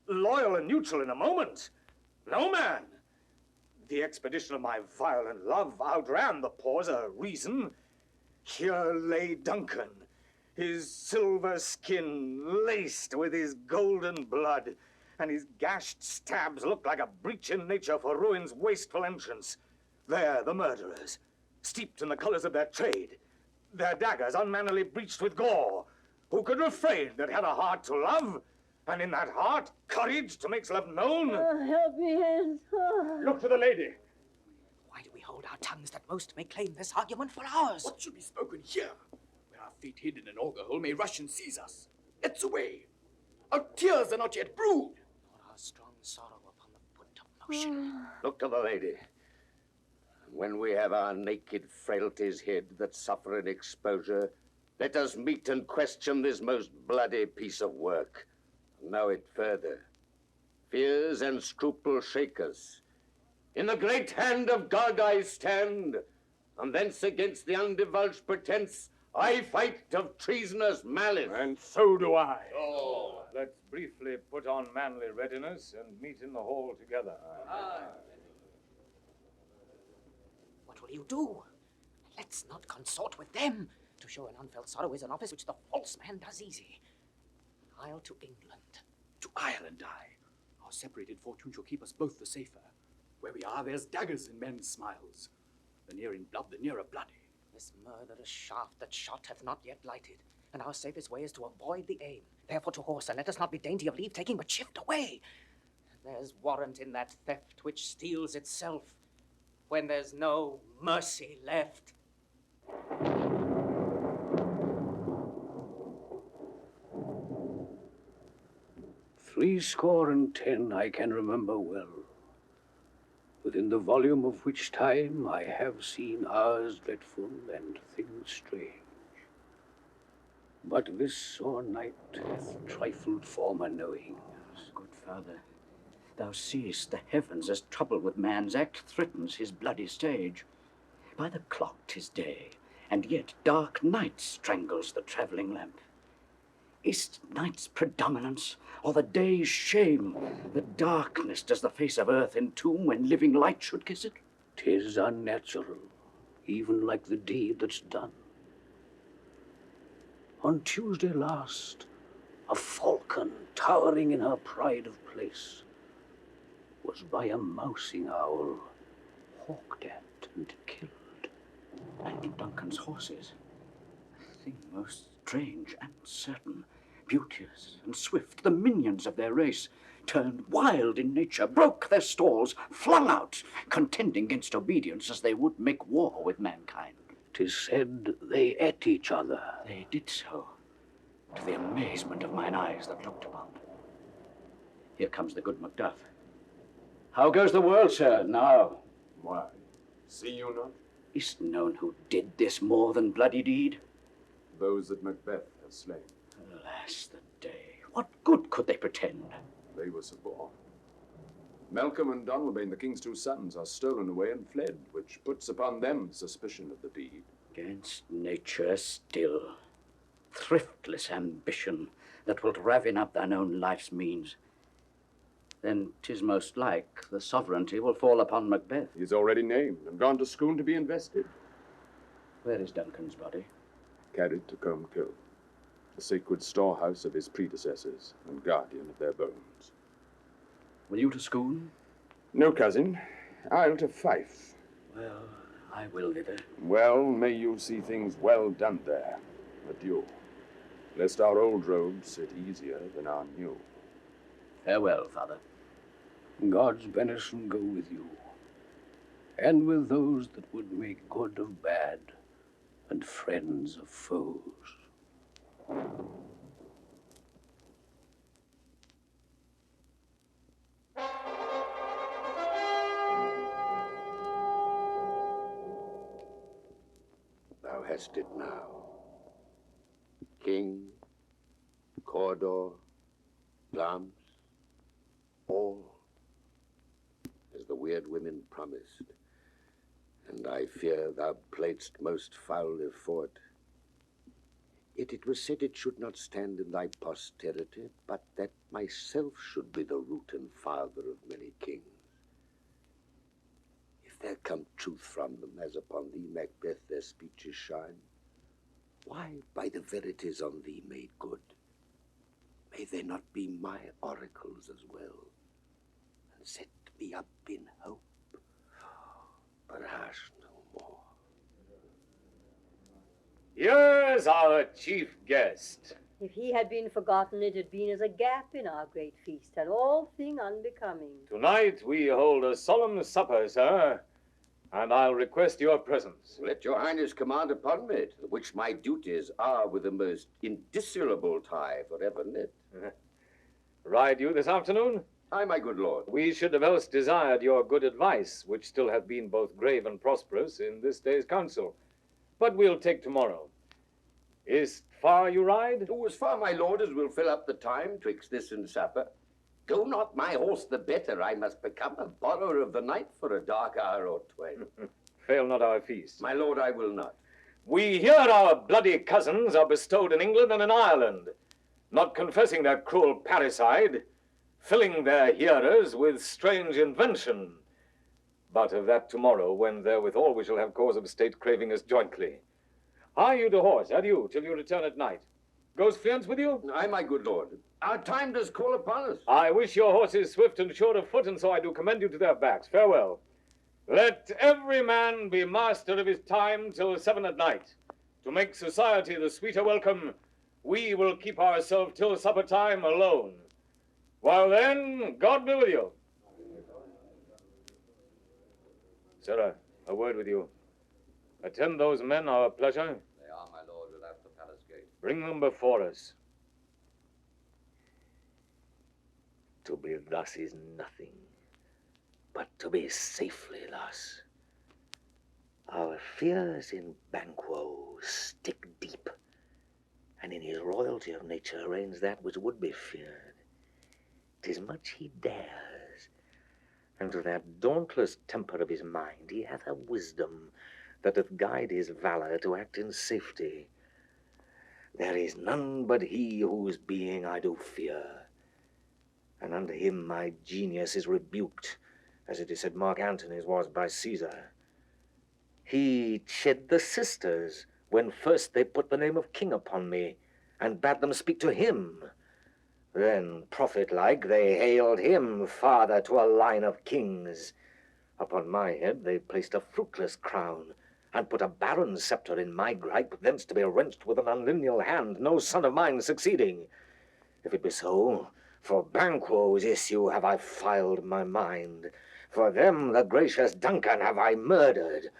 loyal and neutral in a moment? No man. The expedition of my violent love outran the pause of reason. Here lay Duncan, his silver skin laced with his golden blood, and his gashed stabs looked like a breach in nature for ruin's wasteful entrance. There the murderers, steeped in the colors of their trade, their daggers unmannerly breached with gore. Who could refrain that had a heart to love, and in that heart courage to make love known? Help me, Hans. Look to the lady. Why do we hold our tongues that most may claim this argument for ours. What should be spoken here, where our fate hid in an auger hole may rush and seize us? Let's away. Our tears are not yet brewed. Nor our strong sorrow upon the foot of motion. Look to the lady. When we have our naked frailties hid that suffer in exposure, let us meet and question this most bloody piece of work. Know it further. Fears and scruples shake us. In the great hand of God I stand, and thence against the undivulged pretense I fight of treasonous malice. And so do I. Oh, let's briefly put on manly readiness and meet in the hall together. What will you do? Let's not consort with them. To show an unfelt sorrow is an office which the false man does easy. I'll to England. To Ireland I. Our separated fortune shall keep us both the safer. Where we are, there's daggers in men's smiles. The near in blood, the nearer bloody. This murderous shaft that shot hath not yet lighted, and our safest way is to avoid the aim. Therefore to horse, and let us not be dainty of leave-taking, but shift away. There's warrant in that theft which steals itself, when there's no mercy left. 70 I can remember well, within the volume of which time I have seen hours dreadful and things strange. But this sore night hath trifled former knowings. Good father, thou seest the heavens as trouble with man's act threatens his bloody stage. By the clock 'tis day, and yet dark night strangles the travelling lamp. Is night's predominance, or the day's shame, that darkness does the face of earth entomb when living light should kiss it? 'Tis unnatural, even like the deed that's done. On Tuesday last, a falcon, towering in her pride of place, was by a mousing owl hawked at and killed. And Duncan's horses, a thing most strange and certain, beauteous and swift, the minions of their race, turned wild in nature, broke their stalls, flung out, contending against obedience as they would make war with mankind. 'Tis said they ate each other. They did so, to the amazement of mine eyes that looked upon. Here comes the good Macduff. How goes the world, sir, now? Why, see you not? Is't known who did this more than bloody deed? Those that Macbeth has slain. Alas, the day. What good could they pretend? They were suborned. Malcolm and Donalbain, the king's 2 sons, are stolen away and fled, which puts upon them suspicion of the deed. Against nature still. Thriftless ambition that wilt ravin up thine own life's means. Then 'tis most like the sovereignty will fall upon Macbeth. He is already named and gone to Scone to be invested. Where is Duncan's body? Carried to Combe, the sacred storehouse of his predecessors and guardian of their bones. Will you to Scone? No, cousin. I'll to Fife. Well, I will thither. Well, may you see things well done there. Adieu. Lest our old robes sit easier than our new. Farewell, father. God's benison go with you, and with those that would make good of bad, and friends of foes. Thou hast it now. King, Cawdor, Glamis, all, as the weird women promised, and I fear thou playedst most foully for't. Yet it was said it should not stand in thy posterity, but that myself should be the root and father of many kings. If there come truth from them, as upon thee, Macbeth, their speeches shine, why, by the verities on thee made good, may they not be my oracles as well, and set me up in hope, perhaps no more. Here's our chief guest. If he had been forgotten, it had been as a gap in our great feast, and all thing unbecoming. Tonight we hold a solemn supper, sir, and I'll request your presence. Let your highness command upon me, to which my duties are with the most indissoluble tie forever knit. Ride you this afternoon? Aye, my good lord. We should have else desired your good advice, which still hath been both grave and prosperous in this day's council. But we'll take tomorrow. Is far you ride? Oh, as far, my lord, as will fill up the time twixt this and supper. Go not my horse the better, I must become a borrower of the night for a dark hour or twain. Fail not our feast. My lord, I will not. We hear our bloody cousins are bestowed in England and in Ireland, not confessing their cruel parricide, filling their hearers with strange invention. But of that tomorrow, when therewithal we shall have cause of state craving us jointly. Hie you to horse, adieu, till you return at night. Goes Fleance with you? Aye, my good lord. Our time does call upon us. I wish your horses swift and sure of foot, and so I do commend you to their backs. Farewell. Let every man be master of his time till 7 at night. To make society the sweeter welcome, we will keep ourselves till supper time alone. While then, God be with you. Sirrah, a word with you. Attend those men our pleasure. They are, my lord, without the palace gate. Bring them before us. To be thus is nothing, but to be safely thus. Our fears in Banquo stick deep, and in his royalty of nature reigns that which would be feared. 'Tis much he dares, and to that dauntless temper of his mind he hath a wisdom that doth guide his valor to act in safety. There is none but he whose being I do fear, and under him my genius is rebuked, as it is said Mark Antony's was by Caesar. He chid the sisters when first they put the name of king upon me, and bade them speak to him. Then, prophet-like, they hailed him father to a line of kings. Upon my head they placed a fruitless crown, and put a barren sceptre in my gripe, thence to be wrenched with an unlineal hand, no son of mine succeeding. If it be so, for Banquo's issue have I filed my mind. For them the gracious Duncan have I murdered.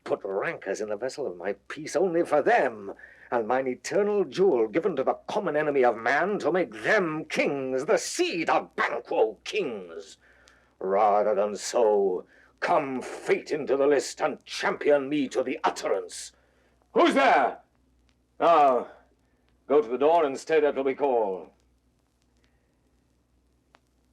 Put rankers in the vessel of my peace only for them, and mine eternal jewel given to the common enemy of man to make them kings, the seed of Banquo kings. Rather than so, come fate into the list and champion me to the utterance. Who's there? Now, go to the door and stay there till we call.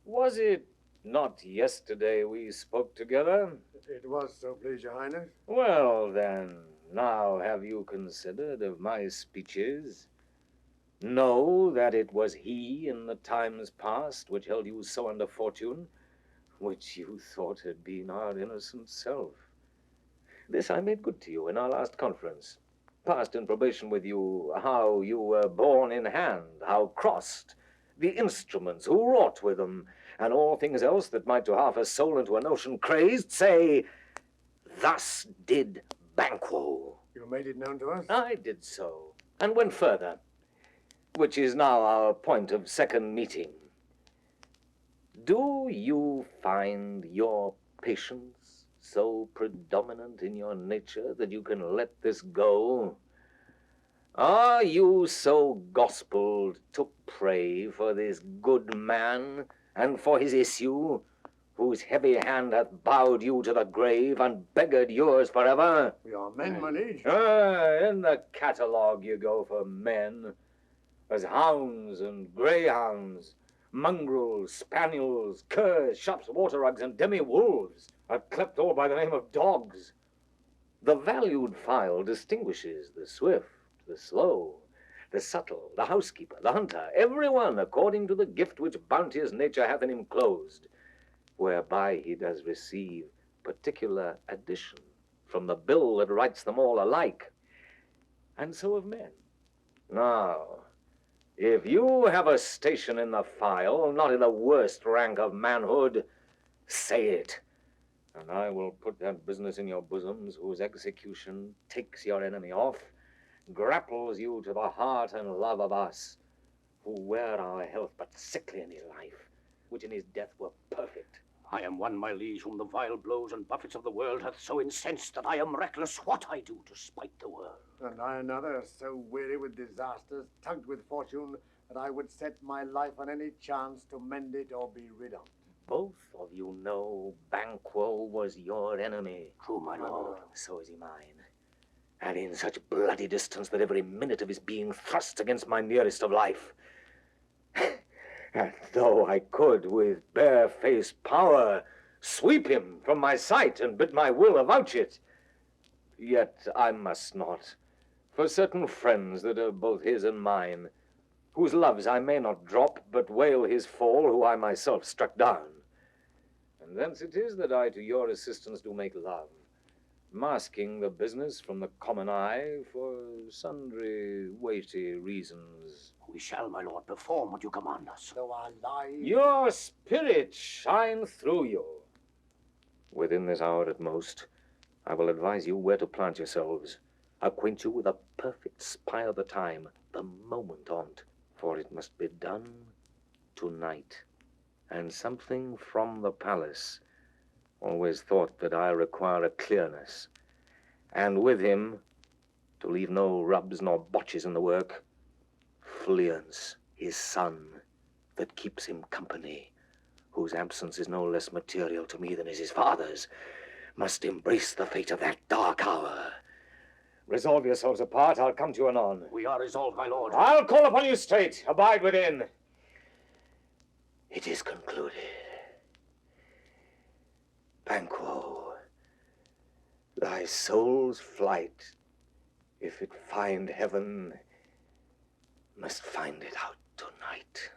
Was it not yesterday we spoke together? It was, so please your highness. Well, then, now have you considered of my speeches? Know that it was he in the times past which held you so under fortune, which you thought had been our innocent self. This I made good to you in our last conference. Passed in probation with you how you were borne in hand, how crossed, the instruments, who wrought with them, and all things else that might to half a soul into a notion crazed, say, thus did Banquo. You made it known to us? I did so, and went further, which is now our point of second meeting. Do you find your patience so predominant in your nature that you can let this go? Are you so gospelled to pray for this good man and for his issue, whose heavy hand hath bowed you to the grave and beggared yours forever? We are men, my liege. In the catalogue you go for men, as hounds and greyhounds, mongrels, spaniels, curs, shops, water rugs, and demi-wolves are clept all by the name of dogs. The valued file distinguishes the swift, the slow, the subtle, the housekeeper, the hunter, every one according to the gift which bounteous nature hath in him closed, whereby he does receive particular addition from the bill that writes them all alike, and so of men. Now, if you have a station in the file, not in the worst rank of manhood, say it, and I will put that business in your bosoms whose execution takes your enemy off, grapples you to the heart and love of us, who wear our health but sickly in his life, which in his death were perfect. I am one, my liege, whom the vile blows and buffets of the world hath so incensed that I am reckless what I do to spite the world. And I another, so weary with disasters, tugged with fortune, that I would set my life on any chance to mend it or be rid of. Both of you know Banquo was your enemy. True, my lord. So is he mine. And in such bloody distance that every minute of his being thrust against my nearest of life. And though I could, with bare-faced power, sweep him from my sight and bid my will avouch it, yet I must not, for certain friends that are both his and mine, whose loves I may not drop, but wail his fall, who I myself struck down. And thence it is that I to your assistance do make love, masking the business from the common eye for sundry weighty reasons. We shall, my lord, perform what you command us. Though our lives... Your spirit shine through you. Within this hour at most, I will advise you where to plant yourselves, acquaint you with a perfect spy of the time, the moment on't, for it must be done tonight. And something from the palace. Always thought that I require a clearness, and with him, to leave no rubs nor botches in the work, Fleance, his son, that keeps him company, whose absence is no less material to me than is his father's, must embrace the fate of that dark hour. Resolve yourselves apart, I'll come to you anon. We are resolved, my lord. I'll call upon you straight, abide within. It is concluded. Banquo, thy soul's flight, if it find heaven, must find it out tonight.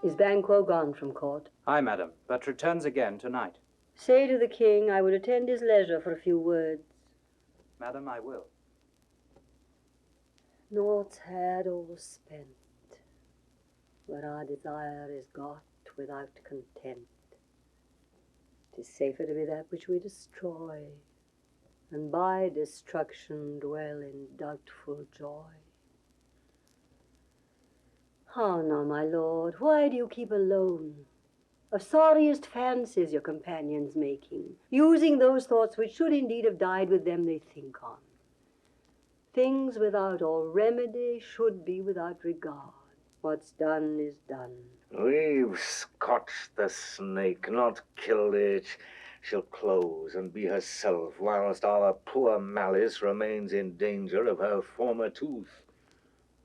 Is Banquo gone from court? Aye, madam, but returns again tonight. Say to the king I would attend his leisure for a few words. Madam, I will. Naught's had or spent, where our desire is got without content. 'Tis safer to be that which we destroy, and by destruction dwell in doubtful joy. How now, my lord, why do you keep alone? Of sorriest fancies your companions making, using those thoughts which should indeed have died with them they think on. Things without all remedy should be without regard. What's done is done. We've scotched the snake, not killed it. She'll close and be herself, whilst our poor malice remains in danger of her former tooth.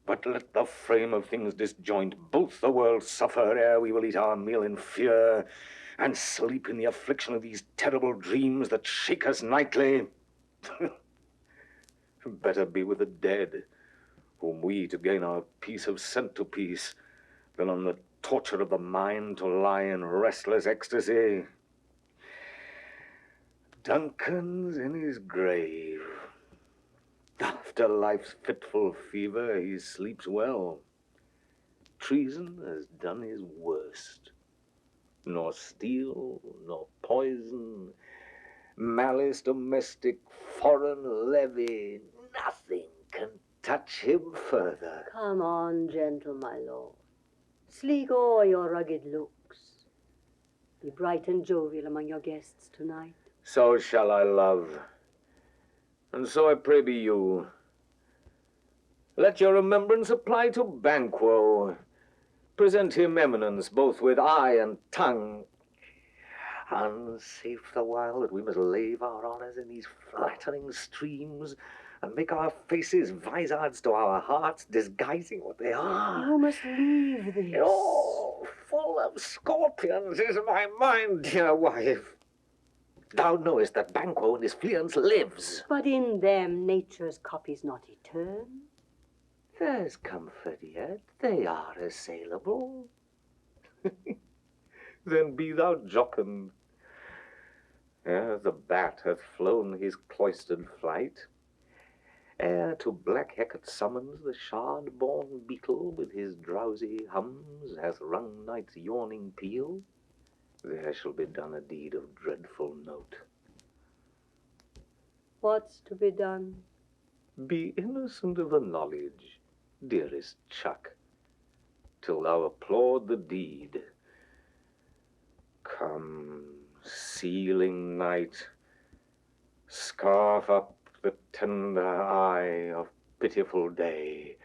But let the frame of things disjoint, both the worlds suffer, ere we will eat our meal in fear, and sleep in the affliction of these terrible dreams that shake us nightly. Better be with the dead, whom we to gain our peace have sent to peace, than on the torture of the mind to lie in restless ecstasy. Duncan's in his grave. After life's fitful fever, he sleeps well. Treason has done his worst. Nor steel, nor poison, malice domestic, foreign levy, nothing can touch him further. Come on, gentle my lord. Sleek o'er your rugged looks. Be bright and jovial among your guests tonight. So shall I love, and so I pray be you. Let your remembrance apply to Banquo. Present him eminence both with eye and tongue. Unsafe the while that we must lave our honours in these flattering streams, and make our faces vizards to our hearts, disguising what they are. You must leave this. Oh, full of scorpions is my mind, dear wife. Thou knowest that Banquo and his Fleance lives. But in them nature's copy's not eternal. There's comfort yet. They are assailable. Then be thou jocund. Ere the bat hath flown his cloistered flight, ere to black Hecate summons the shard-born beetle with his drowsy hums hath rung night's yawning peal, there shall be done a deed of dreadful note. What's to be done? Be innocent of the knowledge, dearest Chuck, till thou applaud the deed. Come, sealing night, scarf up the tender eye of pitiful day,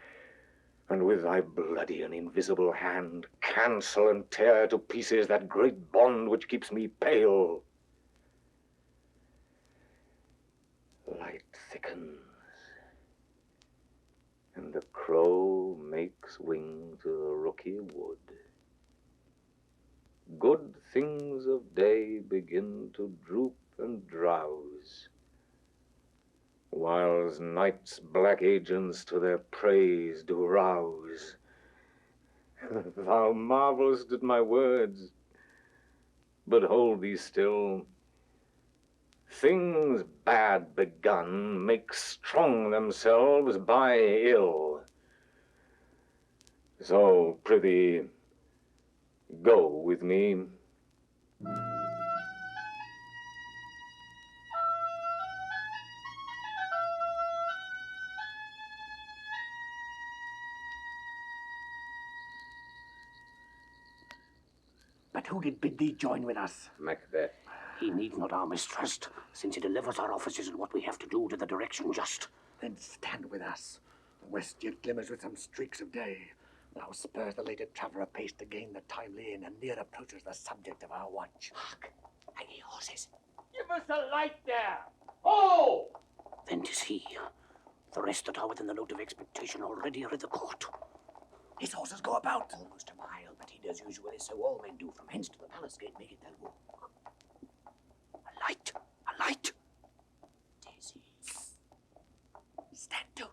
and with thy bloody and invisible hand cancel and tear to pieces that great bond which keeps me pale. Light thickens, and the crow makes wing to the rooky wood. Good things of day begin to droop and drowse, whiles night's black agents to their praise do rouse. Thou marvelst at my words, but hold thee still. Things bad begun make strong themselves by ill. So, prithee, go with me. But who did bid thee join with us? Macbeth. He needs not our mistrust, since he delivers our offices and what we have to do to the direction just. Then stand with us. The west yet glimmers with some streaks of day. Now spurs the lated traveller apace to gain the timely inn, and near approaches the subject of our watch. Hark! I hear horses. Give us a light there! Oh! Then 'tis he. The rest that are within the note of expectation already are at the court. His horses go about almost a mile, but he does usually so all men do from hence to the palace gate make it their walk. A light! A light! 'Tis he. Stand to.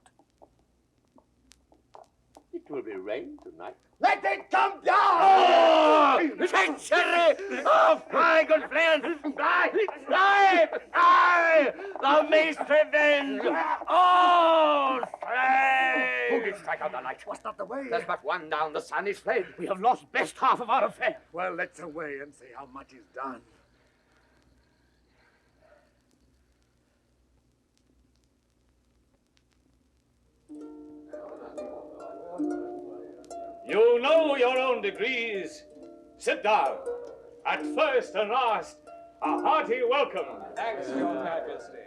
It will be rain tonight. Let it come down! Oh! Treachery! Oh, fly, good Fleance! Fly! Fly! Fly! Thou mayst revenge! Oh, slay! Who did strike out the light? Was not the way? There's but one down. The sun is fled. We have lost best half of our affair. Well, let's away and see how much is done. You know your own degrees. Sit down. At first and last, a hearty welcome. Thanks, Your Majesty.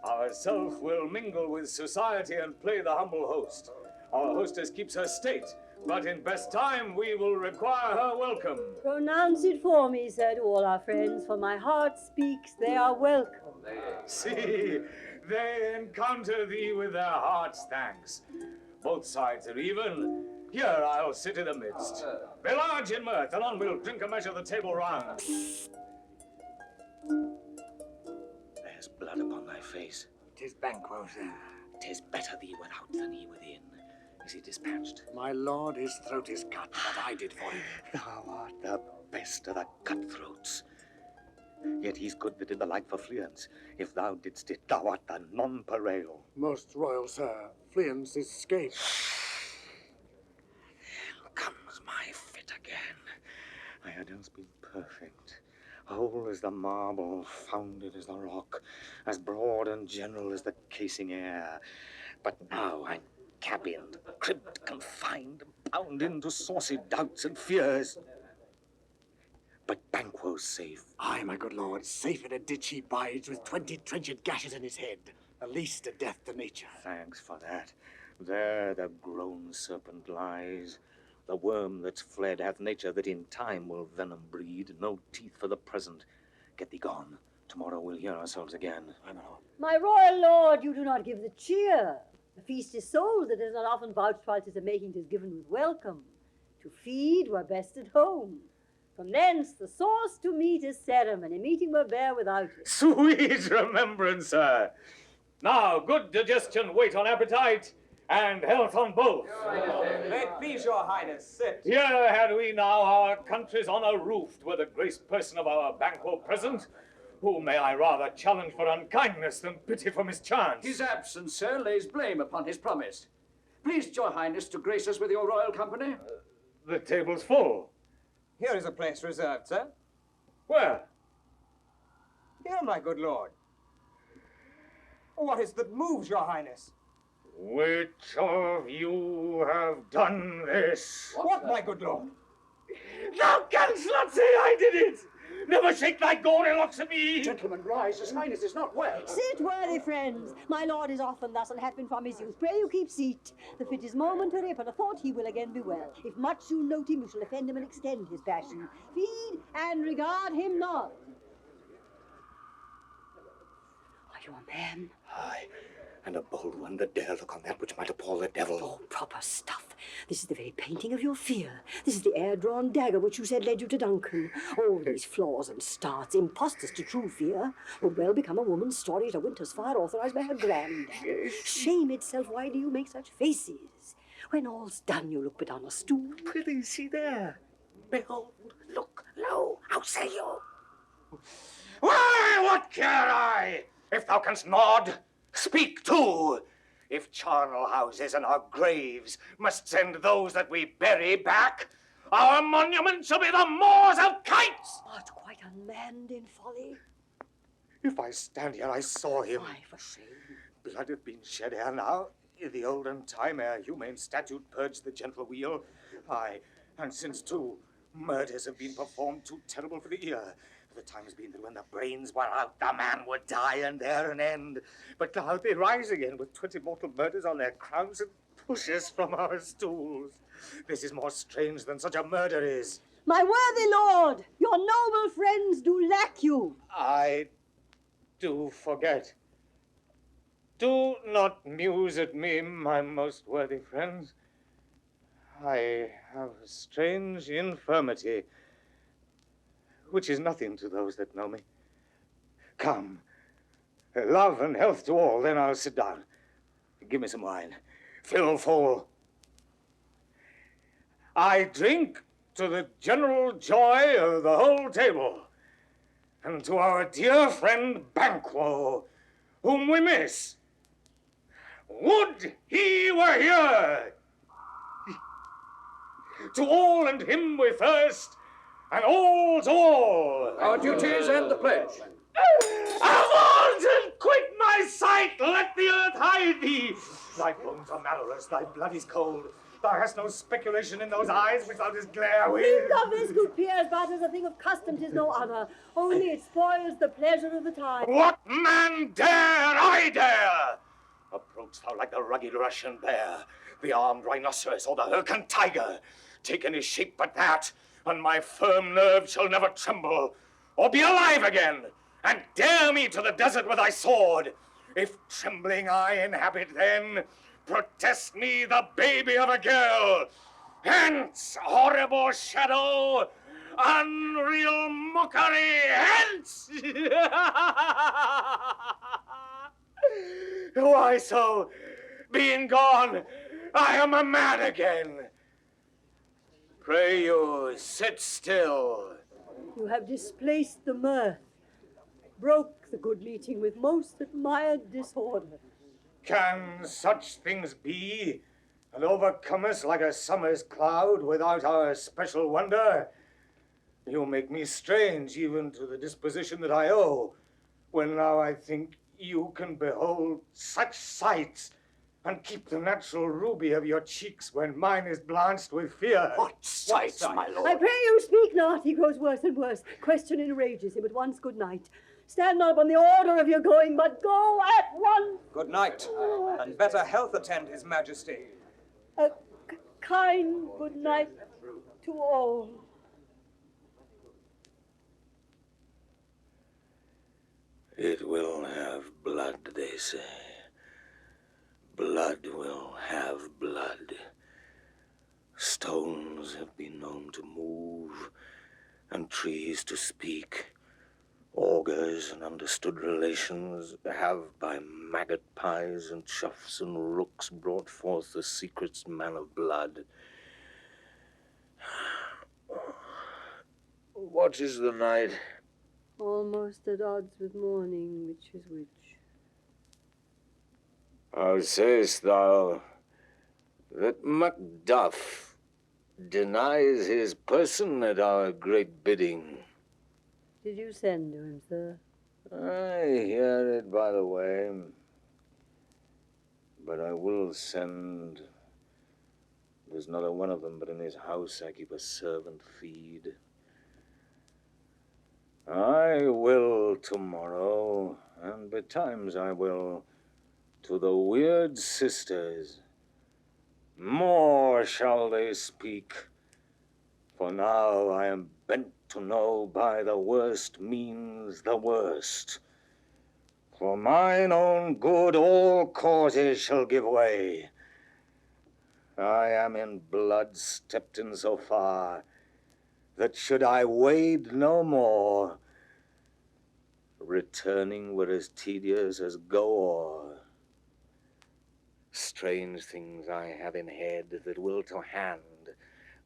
Ourself will mingle with society and play the humble host. Our hostess keeps her state, but in best time we will require her welcome. Pronounce it for me, sir, to all our friends, for my heart speaks they are welcome. See, they encounter thee with their heart's thanks. Both sides are even. Here I'll sit in the midst. Be large in mirth, and on we'll drink a measure the table round. There's blood upon thy face. 'Tis Banquo, sir. 'Tis better thee without than he within. Is he dispatched? My lord, his throat is cut, but I did for him. Thou art the best of the cutthroats. Yet he's good that did the like for Fleance. If thou didst it, thou art the nonpareil. Most royal sir, Fleance is escaped. Comes my fit again. I had else been perfect, whole as the marble, founded as the rock, as broad and general as the casing air. But now I'm cabined, cribbed, confined, bound into saucy doubts and fears. But Banquo's safe. Aye, my good lord, safe in a ditch he bides, with 20 trenchant gashes in his head, the least a death to nature. Thanks for that. There the grown serpent lies. The worm that's fled hath nature that in time will venom breed. No teeth for the present. Get thee gone. Tomorrow we'll hear ourselves again. I know. My royal lord, you do not give the cheer. The feast is sold, that is not often vouched while 'tis a making 'tis given with welcome. To feed were best at home. From thence the sauce to meat is ceremony. Meeting were bare without it. Sweet remembrance, sir. Now, good digestion wait on appetite, and health on both. May it please your highness, sit. Here had we now our country's honour roofed with the graced person of our Banquo present, who may I rather challenge for unkindness than pity for mischance. His absence, sir, lays blame upon his promise. Please, your highness, to grace us with your royal company. The table's full. Here is a place reserved, sir. Where? Here, my good lord. What is that moves, your highness? Which of you have done this? What, my good lord? Thou canst not say I did it! Never shake thy gory locks at me! Gentlemen, rise. His highness is not well. Sit, worthy friends. My lord is often thus and hath been from his youth. Pray you keep seat. The fit is momentary, but I thought he will again be well. If much you note him, you shall offend him and extend his passion. Feed and regard him not. Are you a man? Aye, and a bold one that dare look on that which might appall the devil. Oh, proper stuff. This is the very painting of your fear. This is the air-drawn dagger which you said led you to Duncan. All these flaws and starts, impostors to true fear, would well become a woman's story at a winter's fire authorized by her granddad. Shame itself, why do you make such faces? When all's done, you look but on a stool. Prithee, see there. Behold, look, lo, how say you? Why, what care I? If thou canst nod, speak too. If charnel houses and our graves must send those that we bury back, our monument shall be the moors of kites. Art quite unmanned in folly? If I stand here, I saw him. Why, for shame. Blood hath been shed ere now, in the olden time, ere humane statute purged the gentle wheel. Aye, and since too, murders have been performed too terrible for the ear. The time has been that when the brains were out, the man would die, and there an end. But now they rise again with 20 mortal murders on their crowns and push us from our stools. This is more strange than such a murder is. My worthy lord, your noble friends do lack you. I do forget. Do not muse at me, my most worthy friends. I have a strange infirmity, which is nothing to those that know me. Come, love and health to all, then I'll sit down. Give me some wine. Fill full. I drink to the general joy of the whole table, and to our dear friend Banquo, whom we miss. Would he were here! To all and him we thirst, and all to all. Our duties and the pledge. Avaunt and quit my sight! Let the earth hide thee! Thy bones are marrowless, thy blood is cold. Thou hast no speculation in those eyes which thou didst glare with. Think of this, good peers, but as a thing of custom 'tis no other. Only it spoils the pleasure of the time. What man dare I dare? Approach thou like the rugged Russian bear, the armed rhinoceros, or the Hyrcan tiger. Take any shape but that, and my firm nerve shall never tremble, or be alive again, and dare me to the desert with thy sword. If trembling I inhabit then, protest me the baby of a girl. Hence, horrible shadow, unreal mockery, hence! Why so, being gone, I am a man again. Pray you, sit still. You have displaced the mirth, broke the good meeting with most admired disorder. Can such things be, and overcome us like a summer's cloud without our special wonder? You make me strange even to the disposition that I owe, when now I think you can behold such sights and keep the natural ruby of your cheeks when mine is blanched with fear. What sights, my lord? I pray you speak not. He grows worse and worse. Question enrages him. At once, good night. Stand not upon the order of your going, but go at once. Good night, and better health attend his majesty. A kind good night to all. It will have blood, they say. Blood will have blood. Stones have been known to move, and trees to speak. Augurs and understood relations have by maggot pies and choughs and rooks brought forth the secrets man of blood. What is the night? Almost at odds with morning, which is which. How sayest thou that Macduff denies his person at our great bidding? Did you send to him, sir? I hear it by the way. But I will send... There's not a one of them, but in his house I keep a servant feed. I will tomorrow, and betimes I will, to the weird sisters. More shall they speak, for now I am bent to know by the worst means the worst. For mine own good all causes shall give way. I am in blood stepped in so far that should I wade no more, returning were as tedious as go o'er. Strange things I have in head that will to hand,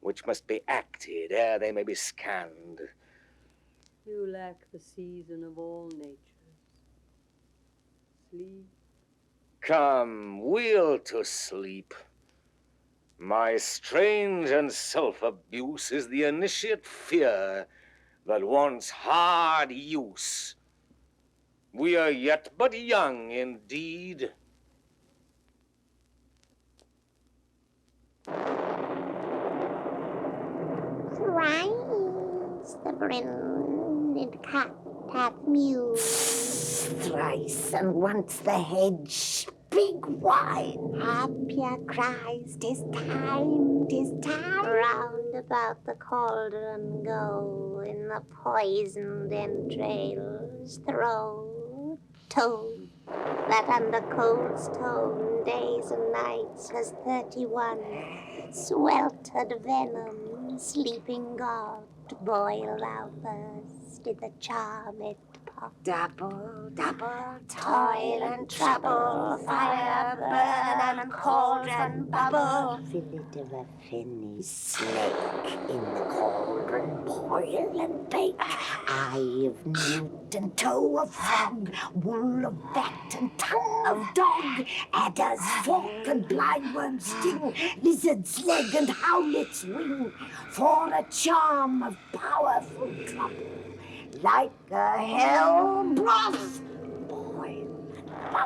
which must be acted ere they may be scanned. You lack the season of all natures. Sleep. Come, we'll to sleep. My strange and self-abuse is the initiate fear that wants hard use. We are yet but young indeed. Thrice the brinded cat hath mewed. Thrice and once the hedge, big wine. Happier cries, 'tis time, 'tis time. Round about the cauldron go, in the poisoned entrails throw. Toad, that under cold stone days and nights has 31 sweltered venom, sleeping god, boil thou first in the charmed pot. Double, double, toil and trouble, fire burn and cauldron bubble. Fillet of a fenny snake in the cauldron, boil and bake. Eye of newt and toe of frog, wool of bat and tongue of dog, adder's fork and blindworm's sting, lizard's leg and howlet's wing, for a charm of powerful trouble. Like a hell broth, boil.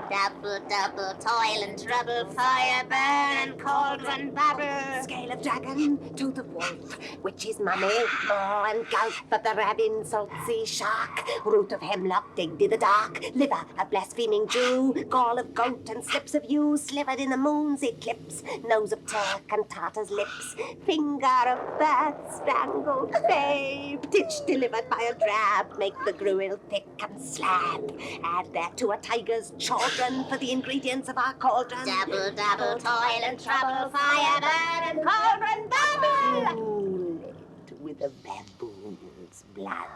Double, double, toil and trouble, fire burn and cauldron bubble. Scale of dragon, tooth of wolf, witch's mummy, maw and gulp of the rabid salt sea shark, root of hemlock digged in the dark, liver of blaspheming Jew, gall of goat and slips of yew slivered in the moon's eclipse, nose of Turk and Tartar's lips, finger of bat strangled babe, ditch delivered by a drab, make the gruel thick and slab, add thereto a tiger's children for the ingredients of our cauldron. Double, double, toil and trouble, fire burn and cauldron bubble. Cool it with a baboon's blood,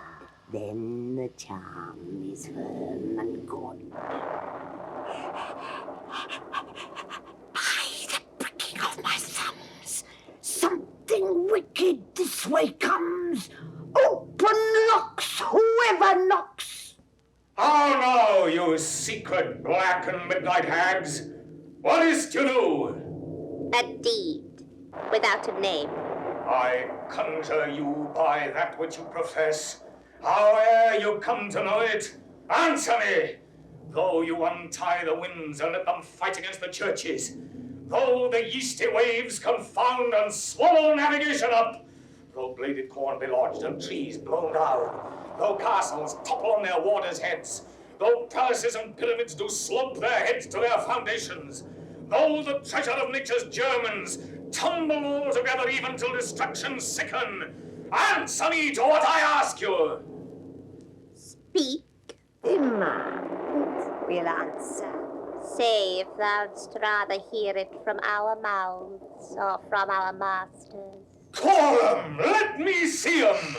then the charm is firm and good. By the pricking of my thumbs, something wicked this way comes. Open locks, whoever knocks. How now, you secret black and midnight hags? What is to do? A deed, without a name. I conjure you by that which you profess. Howe'er you come to know it, answer me. Though you untie the winds and let them fight against the churches, though the yeasty waves confound and swallow navigation up, though bladed corn be lodged and trees blown down, though castles topple on their warders' heads, though palaces and pyramids do slump their heads to their foundations, though the treasure of nature's Germans tumble all together even till destruction sicken, answer me to what I ask you. Speak. Demand. We'll answer. Say if thou'dst rather hear it from our mouths or from our masters. Call 'em! Let me see 'em!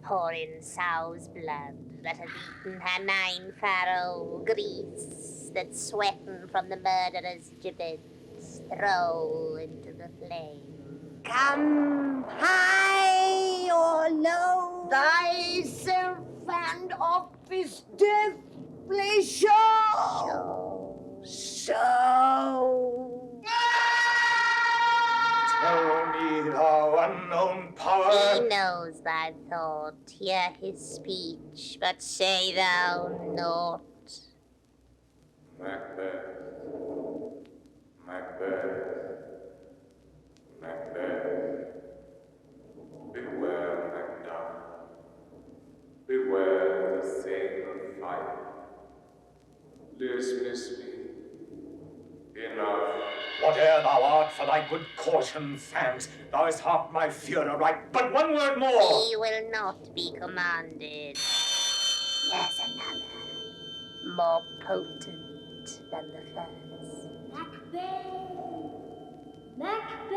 Pour in sow's blood that has eaten her 9 farrow, grease that's sweating from the murderer's gibbets, throw into the flame. Come high or low, thyself and of this death play show. Show. Tell me, thou unknown power. He knows thy thought, hear his speech, but say thou naught. Macbeth, Macbeth. Macbeth. Beware, Macduff. Beware the thane of fire. Dismiss me. Enough. Whate'er thou art, for thy good caution, thanks. Thou hast half my fear aright. But one word more. He will not be commanded. Here's another, more potent than the first. Macbeth! Macbeth!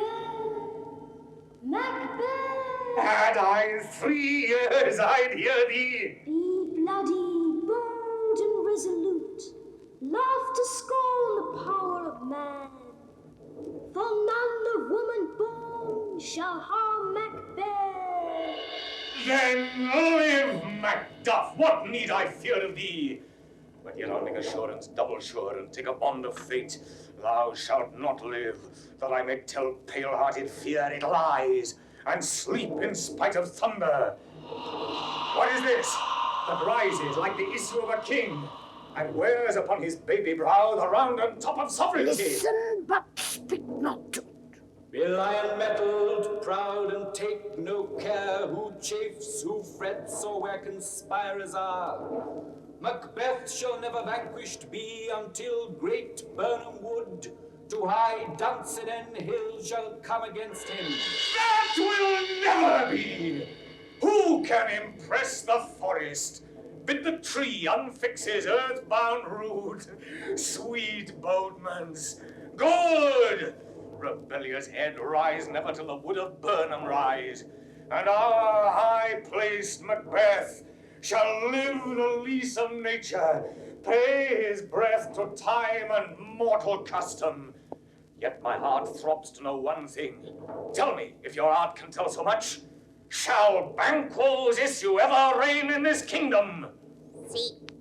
Macbeth! Had I 3 years, I'd hear thee. Be bloody, bold, and resolute. Love to scorn the power of man. For none of woman born shall harm Macbeth. Then live, Macduff. What need I fear of thee? But yet I'll make assurance double sure, and take a bond of fate. Thou shalt not live, that I may tell pale-hearted fear it lies, and sleep in spite of thunder. What is this that rises like the issue of a king, and wears upon his baby brow the round and top of sovereignty? Listen, but speak not to. Be lion-mettled, proud, and take no care who chafes, who frets, or where conspirers are. Macbeth shall never vanquished be until great Birnam wood to high Dunsinane hill shall come against him. That will never be! Who can impress the forest? Bid the tree unfix his earth-bound root. Sweet Bodemans, good! Rebellious head, rise never till the wood of Birnam rise. And our high-placed Macbeth shall live the lease of nature, pay his breath to time and mortal custom. Yet my heart throbs to know one thing. Tell me, if your art can tell so much, shall Banquo's issue ever reign in this kingdom? Seek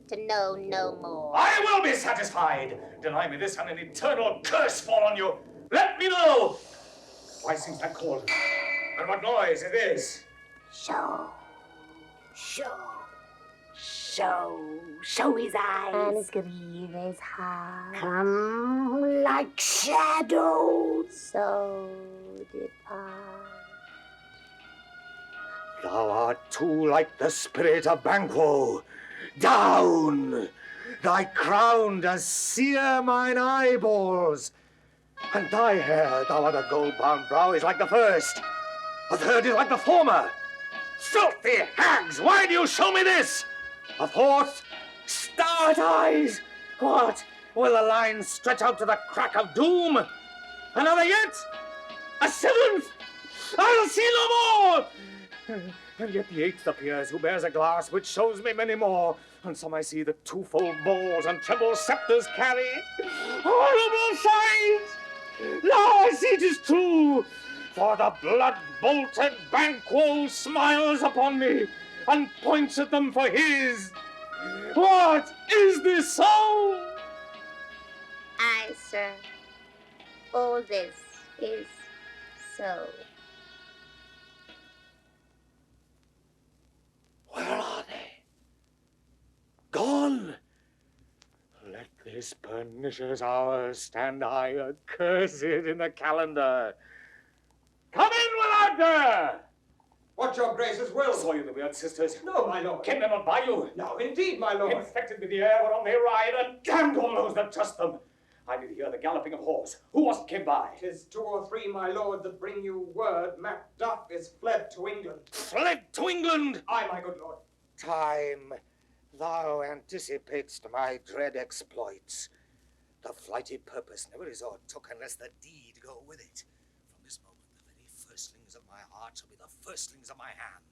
to know no more. I will be satisfied. Deny me this, and an eternal curse fall on you. Let me know. Why sings that call? And what noise is this? Show his eyes. And grieve his heart. Come like shadows. So depart. Thou art too like the spirit of Banquo. Down! Thy crown does sear mine eyeballs. And thy hair, thou other gold-bound brow, is like the first. A third is like the former. Filthy hags, why do you show me this? A fourth, start eyes. What? Will the line stretch out to the crack of doom? Another yet? A seventh? I'll see no more! And yet the eighth appears, who bears a glass which shows me many more. And some I see the twofold bowls and treble scepters carry. Horrible sight! Now I see it is true, for the blood-bolted Banquo smiles upon me and points at them for his. What is this so? Aye, sir. All this is so. Where are they? Gone! Let this pernicious hour stand high accursed in the calendar. Come in, Without! What your graces will. Saw you the weird sisters? No, my lord. Came they not by you? No, indeed, my lord. Infected with the air whereon they ride, and damned all those that trust them. I did hear the galloping of horse. Who was't came by? 'Tis 2 or 3, my lord, that bring you word Macduff is fled to England. Fled to England? Aye, my good lord. Time, thou anticipatest my dread exploits. The flighty purpose never is o'ertook unless the deed go with it. From this moment, the very firstlings of my heart shall be the firstlings of my hand.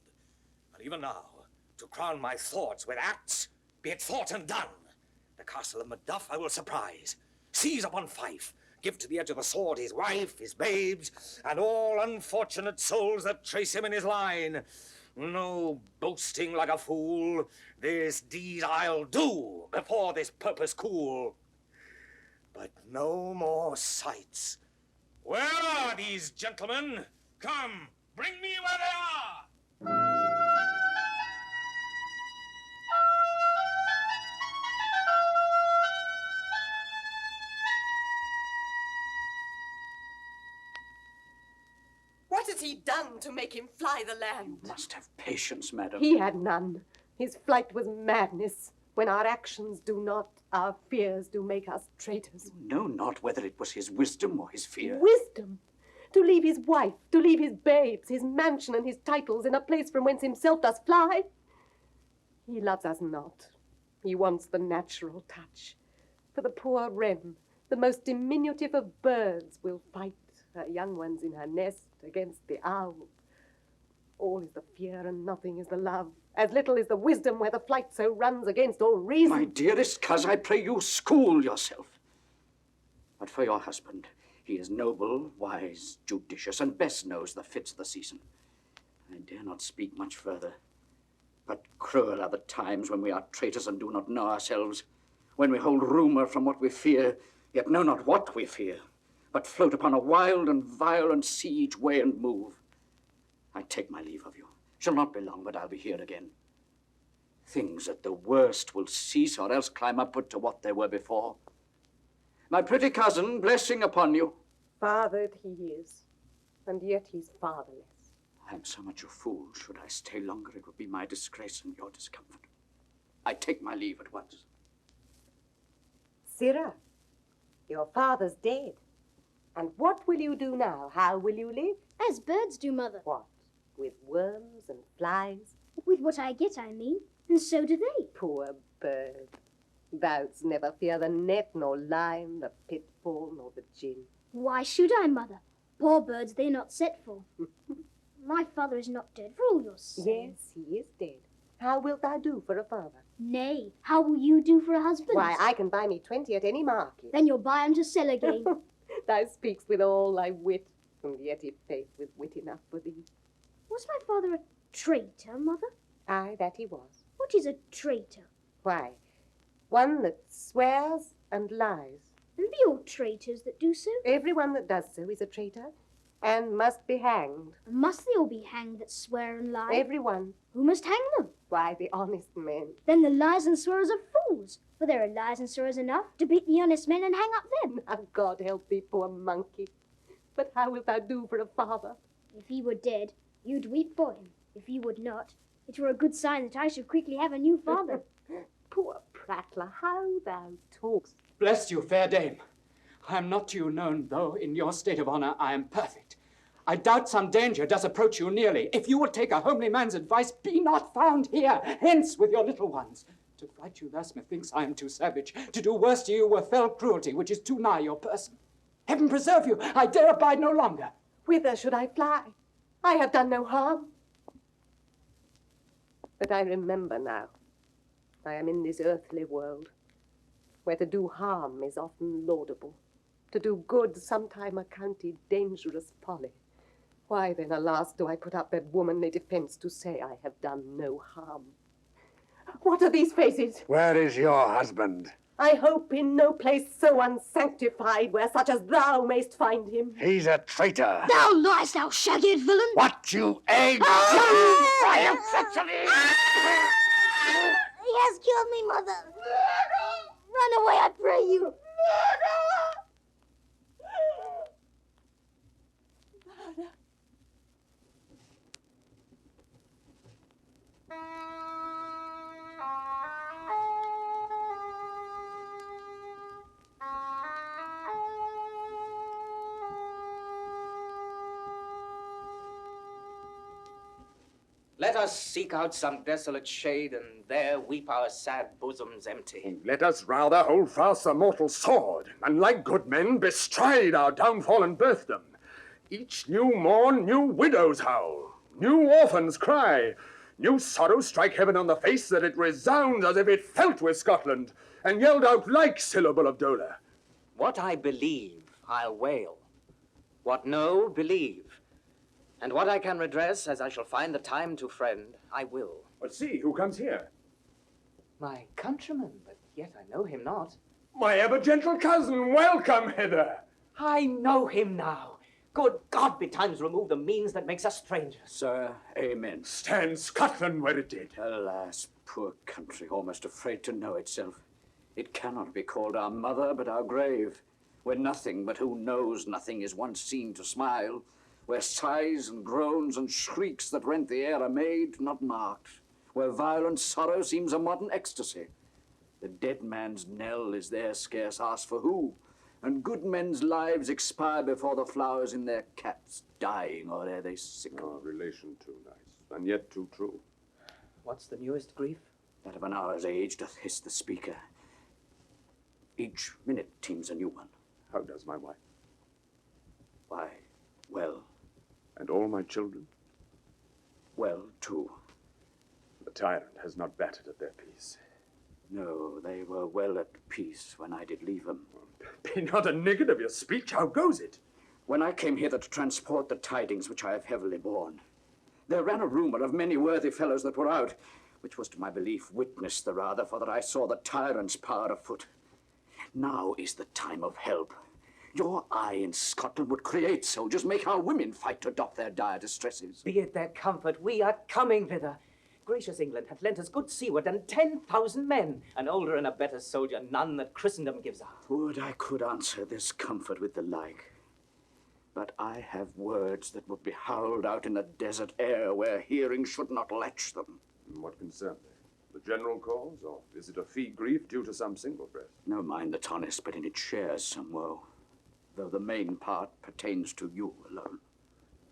And even now, to crown my thoughts with acts, be it thought and done. The castle of Macduff I will surprise, seize upon Fife, give to the edge of the sword his wife, his babes, and all unfortunate souls that trace him in his line. No boasting like a fool, this deed I'll do before this purpose cool. But no more sights. Where are these gentlemen? Come, bring me where they are! done to make him fly the land? You must have patience, madam. He had none. His flight was madness. When our actions do not, our fears do make us traitors. You know not whether it was his wisdom or his fear. Wisdom? To leave his wife, to leave his babes, his mansion and his titles in a place from whence himself does fly? He loves us not. He wants the natural touch. For the poor wren, the most diminutive of birds, will fight her young ones in her nest against the owl. All is the fear and nothing is the love. As little is the wisdom where the flight so runs against all reason. My dearest coz, I pray you school yourself. But for your husband, he is noble, wise, judicious, and best knows the fits of the season. I dare not speak much further. But cruel are the times when we are traitors and do not know ourselves, when we hold rumour from what we fear, yet know not what we fear, but float upon a wild and violent sea each way and move. I take my leave of you. Shall not be long, but I'll be here again. Things at the worst will cease, or else climb upward to what they were before. My pretty cousin, blessing upon you. Fathered he is, and yet he's fatherless. I am so much a fool. Should I stay longer, it would be my disgrace and your discomfort. I take my leave at once. Saire, your father's dead. And what will you do now? How will you live? As birds do, Mother. What? With worms and flies? With what I get, I mean. And so do they. Poor bird. Thou'dst never fear the net, nor line, the pitfall, nor the gin. Why should I, Mother? Poor birds they're not set for. My father is not dead, for all your sake. Yes, he is dead. How wilt thou do for a father? Nay, how will you do for a husband? Why, I can buy me 20 at any market. Then you'll buy 'em to sell again. Thou speakst with all thy wit, and yet if faith with wit enough for thee. Was my father a traitor, Mother? Aye, that he was. What is a traitor? Why, one that swears and lies. And be all traitors that do so? Every one that does so is a traitor, and must be hanged. And must they all be hanged that swear and lie? Every one. Who must hang them? Why, the honest men. Then the liars and swearers are fools, for there are liars and swearers enough to beat the honest men and hang up them. Now, God help thee, poor monkey. But how wilt thou do for a father? If he were dead, you'd weep for him. If he would not, it were a good sign that I should quickly have a new father. Poor prattler, how thou talkst. Bless you, fair dame. I am not to you known, though in your state of honour I am perfect. I doubt some danger does approach you nearly. If you would take a homely man's advice, be not found here. Hence with your little ones. To fright you thus, methinks I am too savage. To do worse to you were fell cruelty, which is too nigh your person. Heaven preserve you, I dare abide no longer. Whither should I fly? I have done no harm. But I remember now. I am in this earthly world, where to do harm is often laudable. To do good sometime accounted dangerous folly. Why then, alas, do I put up that womanly defence to say I have done no harm? What are these faces? Where is your husband? I hope in no place so unsanctified where such as thou mayst find him. He's a traitor. Thou liest, thou shagged villain! What, you egg? I am treachery! He has killed me, Mother. Run away, I pray you. Let us seek out some desolate shade, and there weep our sad bosoms empty. Let us rather hold fast the mortal sword, and like good men bestride our downfall and birthdom. Each new morn, new widows howl, new orphans cry, new sorrows strike heaven on the face that it resounds as if it felt with Scotland, and yelled out like syllable of dolour. What I believe, I'll wail. What know, believe. And what I can redress, as I shall find the time to friend, I will. But see, who comes here? My countryman, but yet I know him not. My ever-gentle cousin, welcome hither. I know him now. Good God, betimes remove the means that makes us strangers. Sir, amen. Stand Scotland where it did. Alas, poor country, almost afraid to know itself. It cannot be called our mother, but our grave, where nothing but who knows nothing is once seen to smile, where sighs and groans and shrieks that rent the air are made, not marked, where violent sorrow seems a modern ecstasy. The dead man's knell is there scarce asked for who, and good men's lives expire before the flowers in their caps, dying or ere they sicken. Oh, relation too nice, and yet too true. What's the newest grief? That of an hour's age doth hiss the speaker. Each minute teems a new one. How does my wife? Why, well. And all my children? Well, too. The tyrant has not battered at their peace. No, they were well at peace when I did leave them. Be not a niggard of your speech. How goes it? When I came hither to transport the tidings which I have heavily borne, there ran a rumour of many worthy fellows that were out, which was to my belief witnessed the rather for that I saw the tyrant's power afoot. Now is the time of help. Your eye in Scotland would create soldiers, make our women fight to doff their dire distresses. Be it their comfort, we are coming thither. Gracious England hath lent us good Siward and 10,000 men, an older and a better soldier, none that Christendom gives out. Would I could answer this comfort with the like. But I have words that would be howled out in the desert air where hearing should not latch them. What concern they? The general cause, or is it a fee grief due to some single breast? No mind that's honest, but in it shares some woe, though the main part pertains to you alone.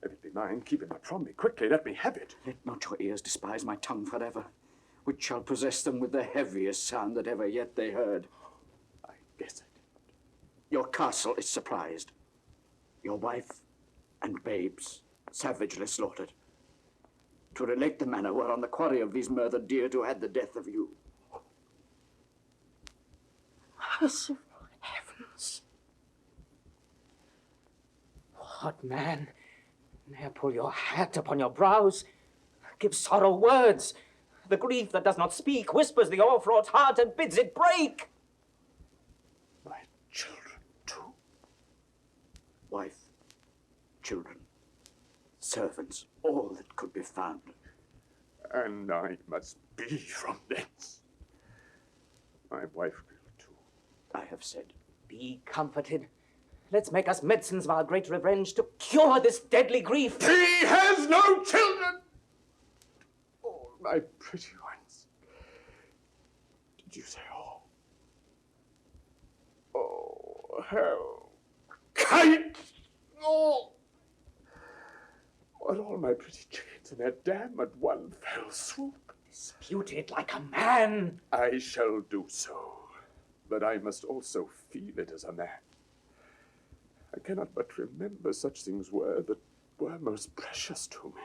If it be mine, keep it not from me. Quickly, let me have it. Let not your ears despise my tongue forever, which shall possess them with the heaviest sound that ever yet they heard. I guess it. Your castle is surprised. Your wife and babes savagely slaughtered. To relate the manner whereon the quarry of these murthered deer do had the death of you. Merciful heavens! What man? Ne'er pull your hat upon your brows. Give sorrow words. The grief that does not speak whispers the o'erfraught heart and bids it break. My children, too. Wife, children, servants, all that could be found. And I must be from thence. My wife will too. I have said. Be comforted. Let's make us medicines of our great revenge to cure this deadly grief. He has no children! All my pretty ones. Did you say all? Oh, how kite! Oh! What all my pretty chickens and their dam at one fell swoop. Dispute it like a man. I shall do so, but I must also feel it as a man. I cannot but remember such things were that were most precious to me.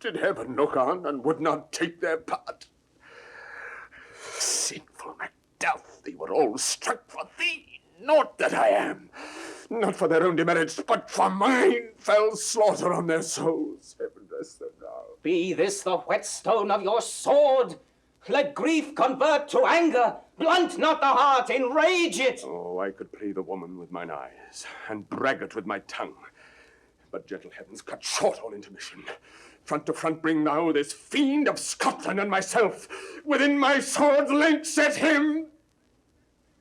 Did heaven look on and would not take their part? Sinful Macduff, they were all struck for thee, naught that I am. Not for their own demerits, but for mine fell slaughter on their souls. Heaven rest them now. Be this the whetstone of your sword. Let grief convert to anger. Blunt not the heart, enrage it. Oh, I could play the woman with mine eyes, and braggart with my tongue. But gentle heavens, cut short all intermission. Front to front bring now this fiend of Scotland and myself. Within my sword's length set him.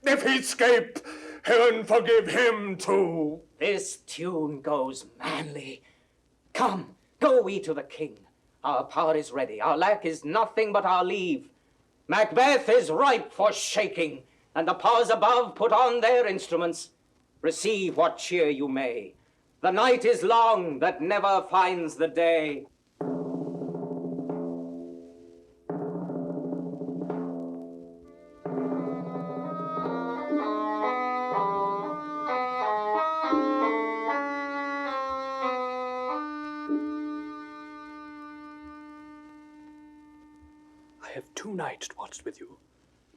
If he escape, heaven forgive him too. This tune goes manly. Come, go we to the king. Our power is ready. Our lack is nothing but our leave. Macbeth is ripe for shaking, and the powers above put on their instruments. Receive what cheer you may. The night is long that never finds the day. I have 2 nights watched with you,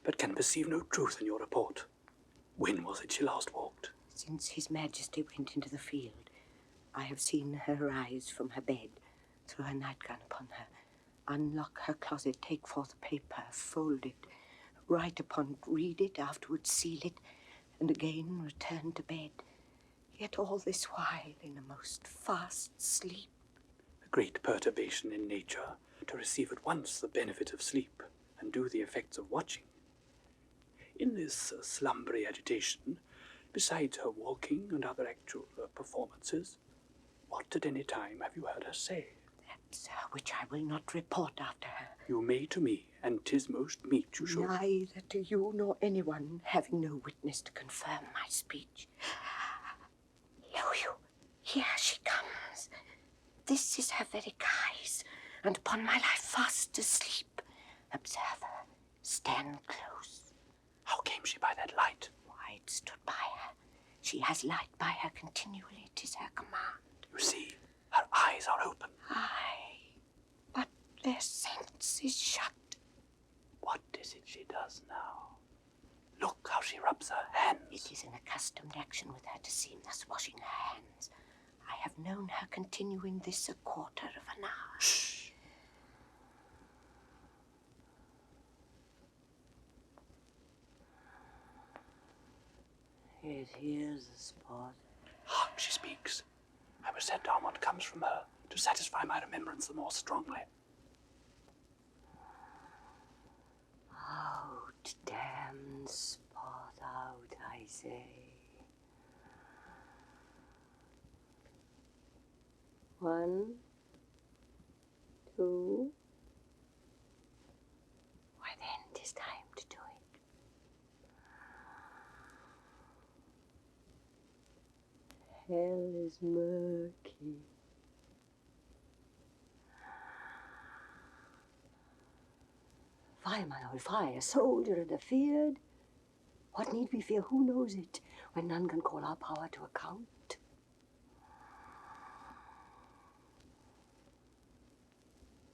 but can perceive no truth in your report. When was it she last walked? Since His Majesty went into the field, I have seen her rise from her bed, throw her nightgown upon her, unlock her closet, take forth a paper, fold it, write upon it, read it, afterwards seal it, and again return to bed. Yet all this while in a most fast sleep. A great perturbation in nature, to receive at once the benefit of sleep and do the effects of watching. In this slumbery agitation, Besides her walking and other actual performances, what at any time have you heard her say? That, sir, which I will not report after her. You may to me, and 'tis most meet you should. Neither to you nor anyone, having no witness to confirm my speech. Lo you, here she comes. This is her very guise, and upon my life fast asleep. Observe her, stand close. How came she by that light? Why, it stood by her. She has light by her continually, 'tis her command. You see, her eyes are open. Aye, but their sense is shut. What is it she does now? Look how she rubs her hands. It is an accustomed action with her to seem thus washing her hands. I have known her continuing this a quarter of an hour. Shh. Yet here's the spot. Hark, she speaks. I was sent on what comes from her, to satisfy my remembrance the more strongly. Out, damned spot, out, I say. One, two. Why then, 'tis time to do it. Hell is murky. Fie, my lord, fie, a soldier and afeard. What need we fear? Who knows it, when none can call our power to account?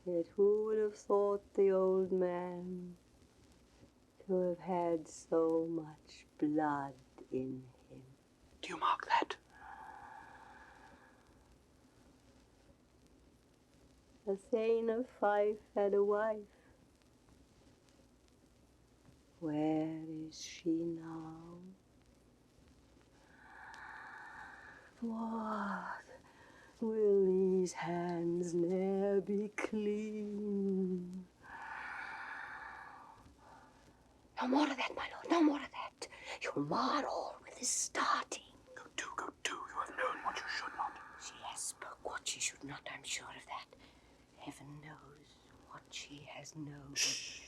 Yet who would have thought the old man to have had so much blood in him? Do you mark that? The Thane of Fife had a wife. Where is she now? What? Will these hands ne'er be clean? No more of that, my lord, no more of that. You'll mar all with this starting. Go do, you have known what you should not. She has spoke what she should not, I'm sure of that. Heaven knows what she has known. Shh.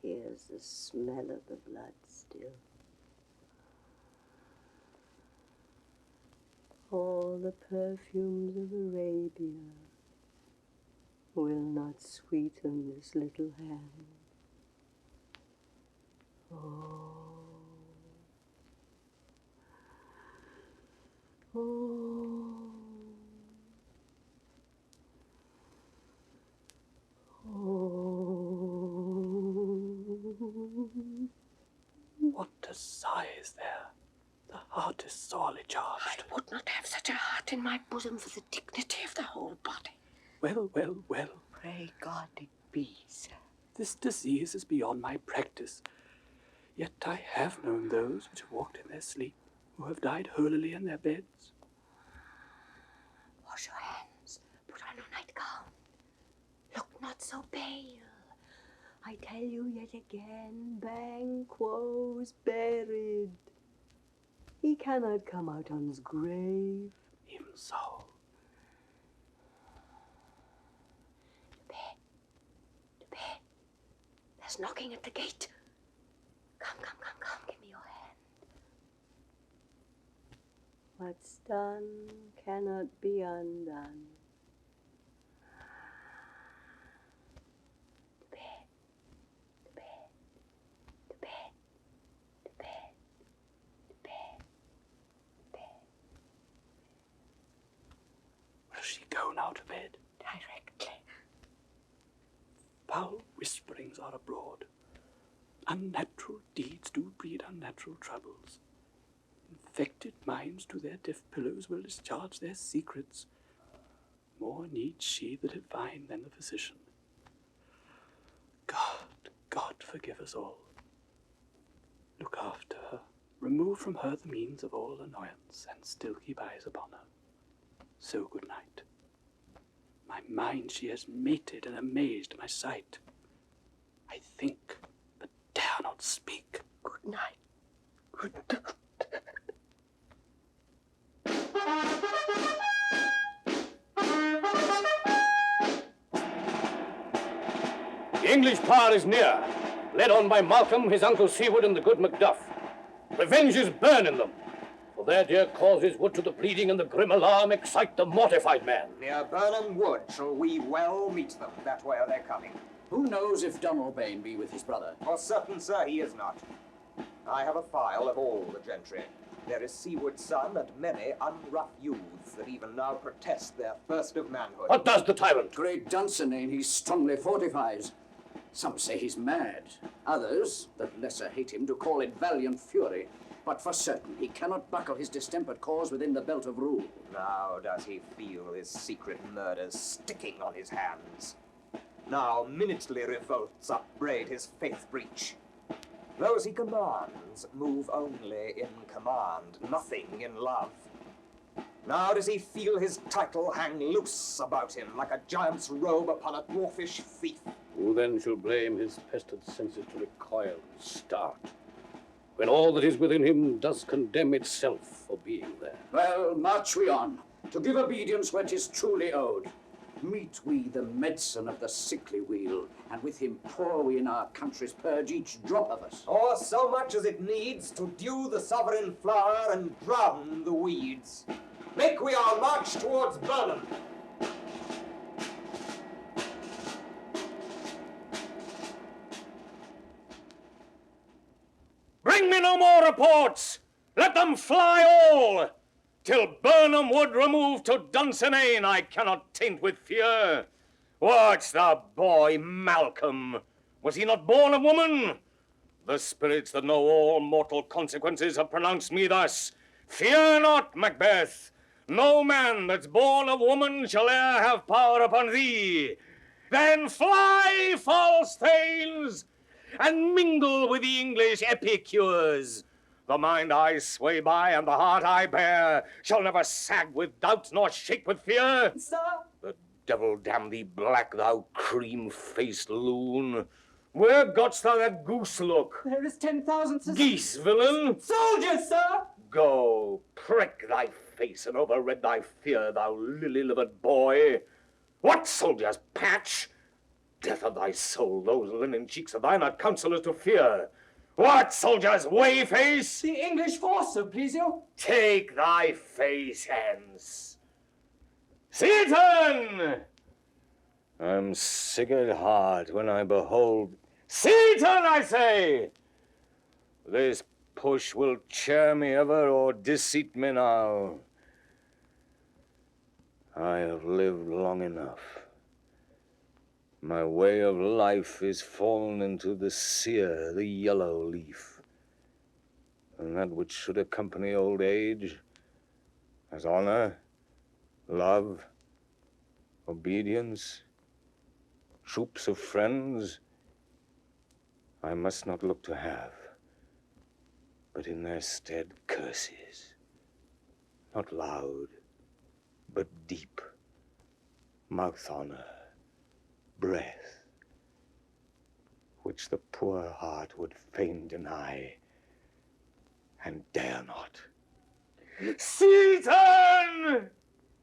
Here's the smell of the blood still. All the perfumes of Arabia will not sweeten this little hand. Oh, oh, oh. What a sigh is there. The heart is sorely charged. I would not have such a heart in my bosom for the dignity of the whole body. Well. Pray God it be, sir. This disease is beyond my practice. Yet I have known those which have walked in their sleep, who have died holily in their beds. Wash your hands. Put on your nightgown. Look not so pale. I tell you yet again, Banquo's buried. He cannot come out on his grave. Even so. To bed. There's knocking at the gate. Come, give me your hand. What's done cannot be undone. She go now to bed? Directly. Foul whisperings are abroad. Unnatural deeds do breed unnatural troubles. Infected minds to their deaf pillows will discharge their secrets. More needs she the divine than the physician. God forgive us all. Look after her. Remove from her the means of all annoyance, and still keep eyes upon her. So good night. my mind she has mated and amazed my sight. I think, but dare not speak. Good night. Good night. The English power is near, led on by Malcolm, his uncle Siward, and the good Macduff. Revenge is burning them, for their dear causes would to the bleeding and the grim alarm excite the mortified man. Near Burnham Wood shall we well meet them, that way are they coming. Who knows if Donalbain be with his brother? For certain, sir, he is not. I have a file of all the gentry. There is Siward's son and many unrough youths that even now protest their thirst of manhood. What does the tyrant? Great Duncan, he strongly fortifies. Some say he's mad. Others, that lesser hate him, do call it valiant fury. But for certain, he cannot buckle his distempered cause within the belt of rule. Now does he feel his secret murders sticking on his hands. Now minutely revolts upbraid his faith breach. Those he commands move only in command, nothing in love. Now does he feel his title hang loose about him like a giant's robe upon a dwarfish thief. Who then shall blame his pestered senses to recoil and start, when all that is within him does condemn itself for being there? Well, march we on, to give obedience where 'tis truly owed. Meet we the medicine of the sickly wheel, and with him pour we in our country's purge each drop of us. Or so much as it needs to dew the sovereign flower and drown the weeds. Make we our march towards Burnham. Bring me no more reports! Let them fly all! Till Burnham Wood remove to Dunsinane, I cannot taint with fear. What's the boy Malcolm? Was he not born of woman? The spirits that know all mortal consequences have pronounced me thus. Fear not, Macbeth. No man that's born of woman shall e'er have power upon thee. Then fly, false thanes, and mingle with the English epicures. The mind I sway by and the heart I bear shall never sag with doubt nor shake with fear. Sir? The devil damn thee black, thou cream-faced loon. Where gotst thou that goose look? There is 10,000... Geese, villain! Soldiers, sir! Go, prick thy face and overred thy fear, thou lily-livered boy. What soldiers, Patch? Death of thy soul, those linen cheeks of thine are counselors to fear. What soldiers, Wayface? The English force, so please you. Take thy face hence. Seyton! I'm sick at heart when I behold... Seyton, I say! This push will cheer me ever or deceit me now. I have lived long enough. My way of life is fallen into the sere, the yellow leaf. And that which should accompany old age, as honor, love, obedience, troops of friends, I must not look to have, but in their stead curses, not loud, but deep, mouth honor, breath, which the poor heart would fain deny, and dare not. Seyton!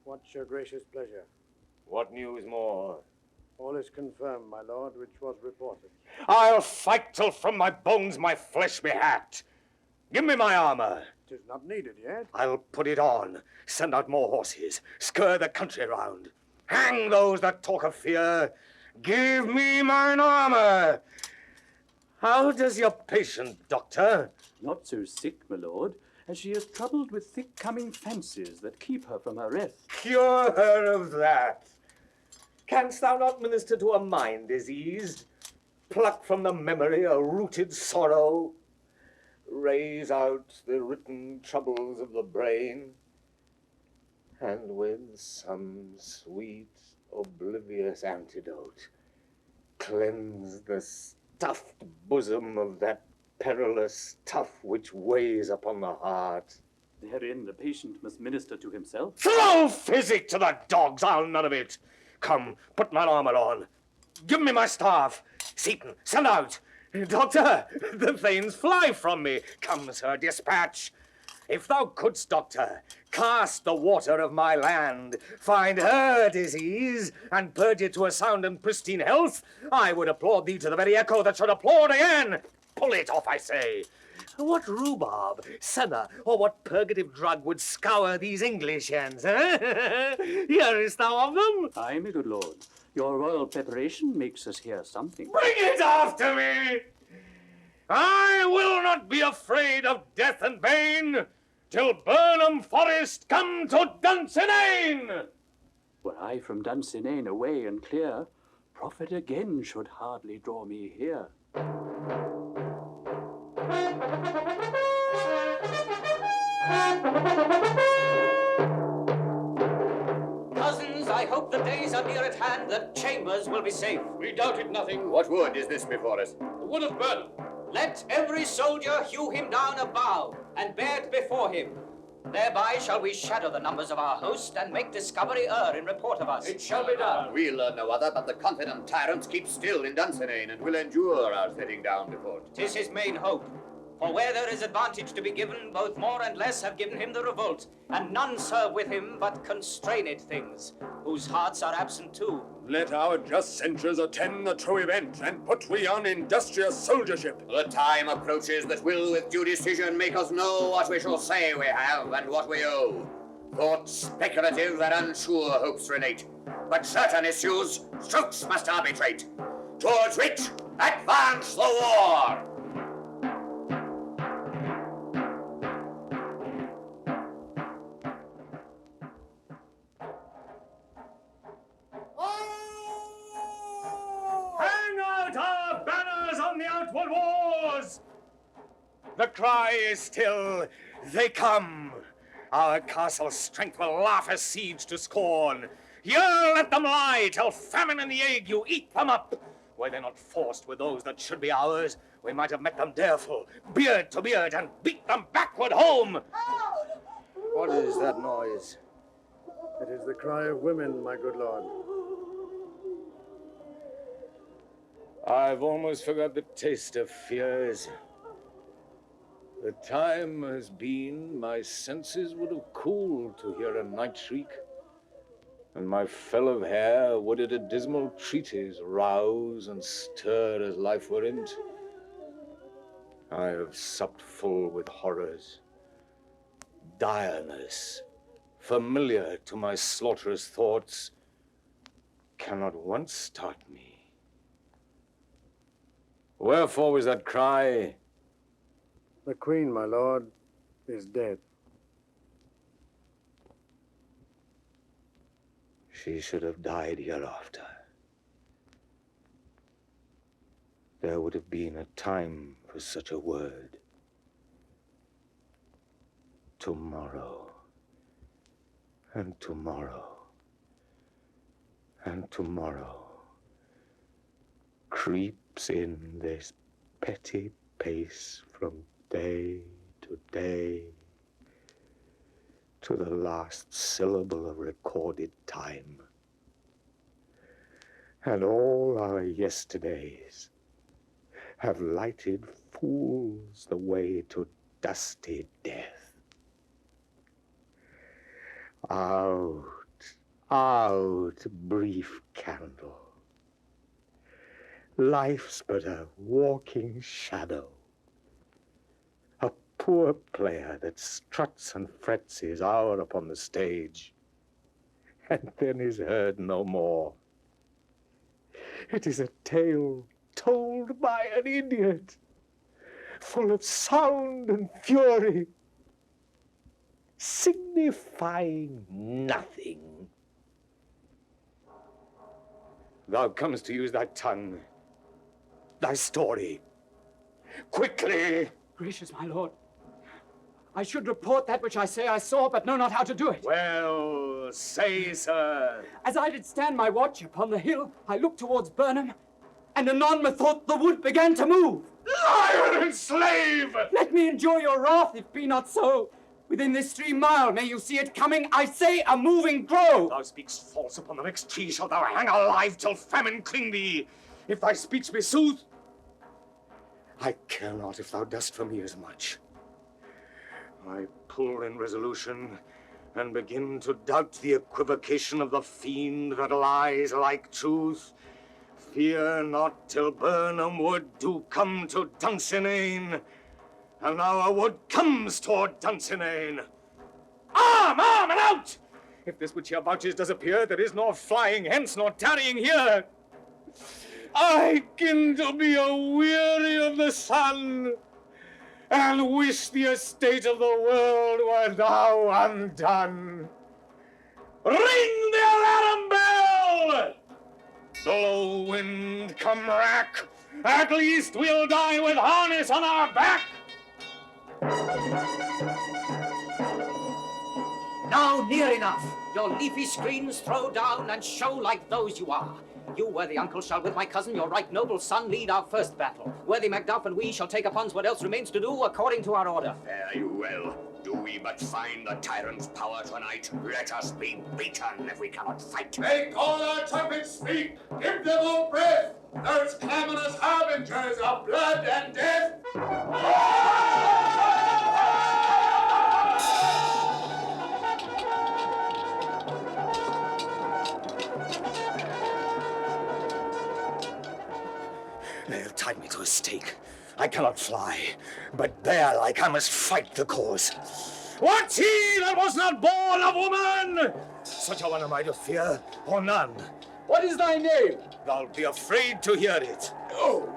What's your gracious pleasure? What news more? All is confirmed, my lord, which was reported. I'll fight till from my bones my flesh be hacked. Give me my armor. 'Tis not needed yet. I'll put it on, send out more horses, scur the country round. Hang those that talk of fear. Give me mine armor. How does your patient, doctor? Not so sick, my lord, as she is troubled with thick-coming fancies that keep her from her rest. Cure her of that. Canst thou not minister to a mind diseased? Pluck from the memory a rooted sorrow? Raise out the written troubles of the brain? And with some sweet, oblivious antidote, cleanse the stuffed bosom of that perilous stuff which weighs upon the heart. Therein the patient must minister to himself. Throw physic to the dogs, I'll none of it. Come, put my armor on. Give me my staff. Seyton, send out. Doctor, the thanes fly from me. Come, sir, dispatch. If thou couldst, doctor, cast the water of my land, find her disease, and purge it to a sound and pristine health, I would applaud thee to the very echo that should applaud again. Pull it off, I say. What rhubarb, senna, or what purgative drug would scour these English hands, eh? Hearest thou of them? Aye, my good lord. Your royal preparation makes us hear something. Bring it after me! I will not be afraid of death and bane till Burnham Forest come to Dunsinane! Were I from Dunsinane away and clear, profit again should hardly draw me here. Cousins, I hope the days are near at hand that chambers will be safe. We doubted nothing. What wood is this before us? The wood of Burnham. Let every soldier hew him down a bough, and bear it before him. Thereby shall we shadow the numbers of our host, and make discovery err in report of us. It shall be done. We'll learn no other, but the confident tyrant keeps still in Dunsinane, and will endure our setting down before it. 'Tis his main hope. For where there is advantage to be given, both more and less have given him the revolt, and none serve with him but constrained things, whose hearts are absent too. Let our just censures attend the true event, and put we on industrious soldiership. The time approaches that will with due decision make us know what we shall say we have and what we owe. Thoughts speculative and unsure hopes relate, but certain issues strokes must arbitrate. Towards which advance the war! The cry is still, they come. Our castle's strength will laugh a siege to scorn. Here let them lie till famine and the ague eat them up. Were they not forced with those that should be ours, we might have met them dareful, beard to beard, and beat them backward home. What is that noise? It is the cry of women, my good lord. I've almost forgot the taste of fears. The time has been my senses would have cooled to hear a night shriek, and my fell of hair would at a dismal treatise rouse and stir as life were in't. I have supped full with horrors. Direness, familiar to my slaughterous thoughts, cannot once start me. Wherefore was that cry? The queen, my lord, is dead. She should have died hereafter. There would have been a time for such a word. Tomorrow, and tomorrow, and tomorrow creeps in this petty pace from day to day, to the last syllable of recorded time. And all our yesterdays have lighted fools the way to dusty death. Out, out, brief candle. Life's but a walking shadow. A poor player that struts and frets his hour upon the stage, and then is heard no more. It is a tale told by an idiot, full of sound and fury, signifying nothing. Thou comest to use thy tongue, thy story. Quickly! Gracious, my lord. I should report that which I say I saw, but know not how to do it. Well, say, sir. As I did stand my watch upon the hill, I looked towards Burnham, and anon methought the wood began to move. Liar and slave! Let me endure your wrath, if be not so. Within this 3 mile, may you see it coming? I say a moving grove. Thou speakst false. Upon the next tree shalt thou hang alive till famine cling thee. If thy speech be sooth, I care not if thou dost for me as much. I pull in resolution and begin to doubt the equivocation of the fiend that lies like truth. Fear not till Burnham wood do come to Dunsinane, and our wood comes toward Dunsinane. Arm, and out! If this which here vouches does appear, there is nor flying hence nor tarrying here. I kin to be a weary of the sun, and wish the estate of the world were now undone. Ring the alarm bell! Blow wind, come rack, at least we'll die with harness on our back. Now near enough. Your leafy screens throw down and show like those you are. You, worthy uncle, shall with my cousin, your right noble son, lead our first battle. Worthy Macduff and we shall take upon what else remains to do according to our order. Fare you well. Do we but find the tyrant's power tonight, let us be beaten if we cannot fight. Make all our trumpets speak! Give them all breath! Those clamorous harbingers of blood and death! They'll tie me to a stake. I cannot fly, but bear-like I must fight the cause. What's he that was not born of woman? Such a one am I to fear, or none. What is thy name? Thou'lt be afraid to hear it. Oh,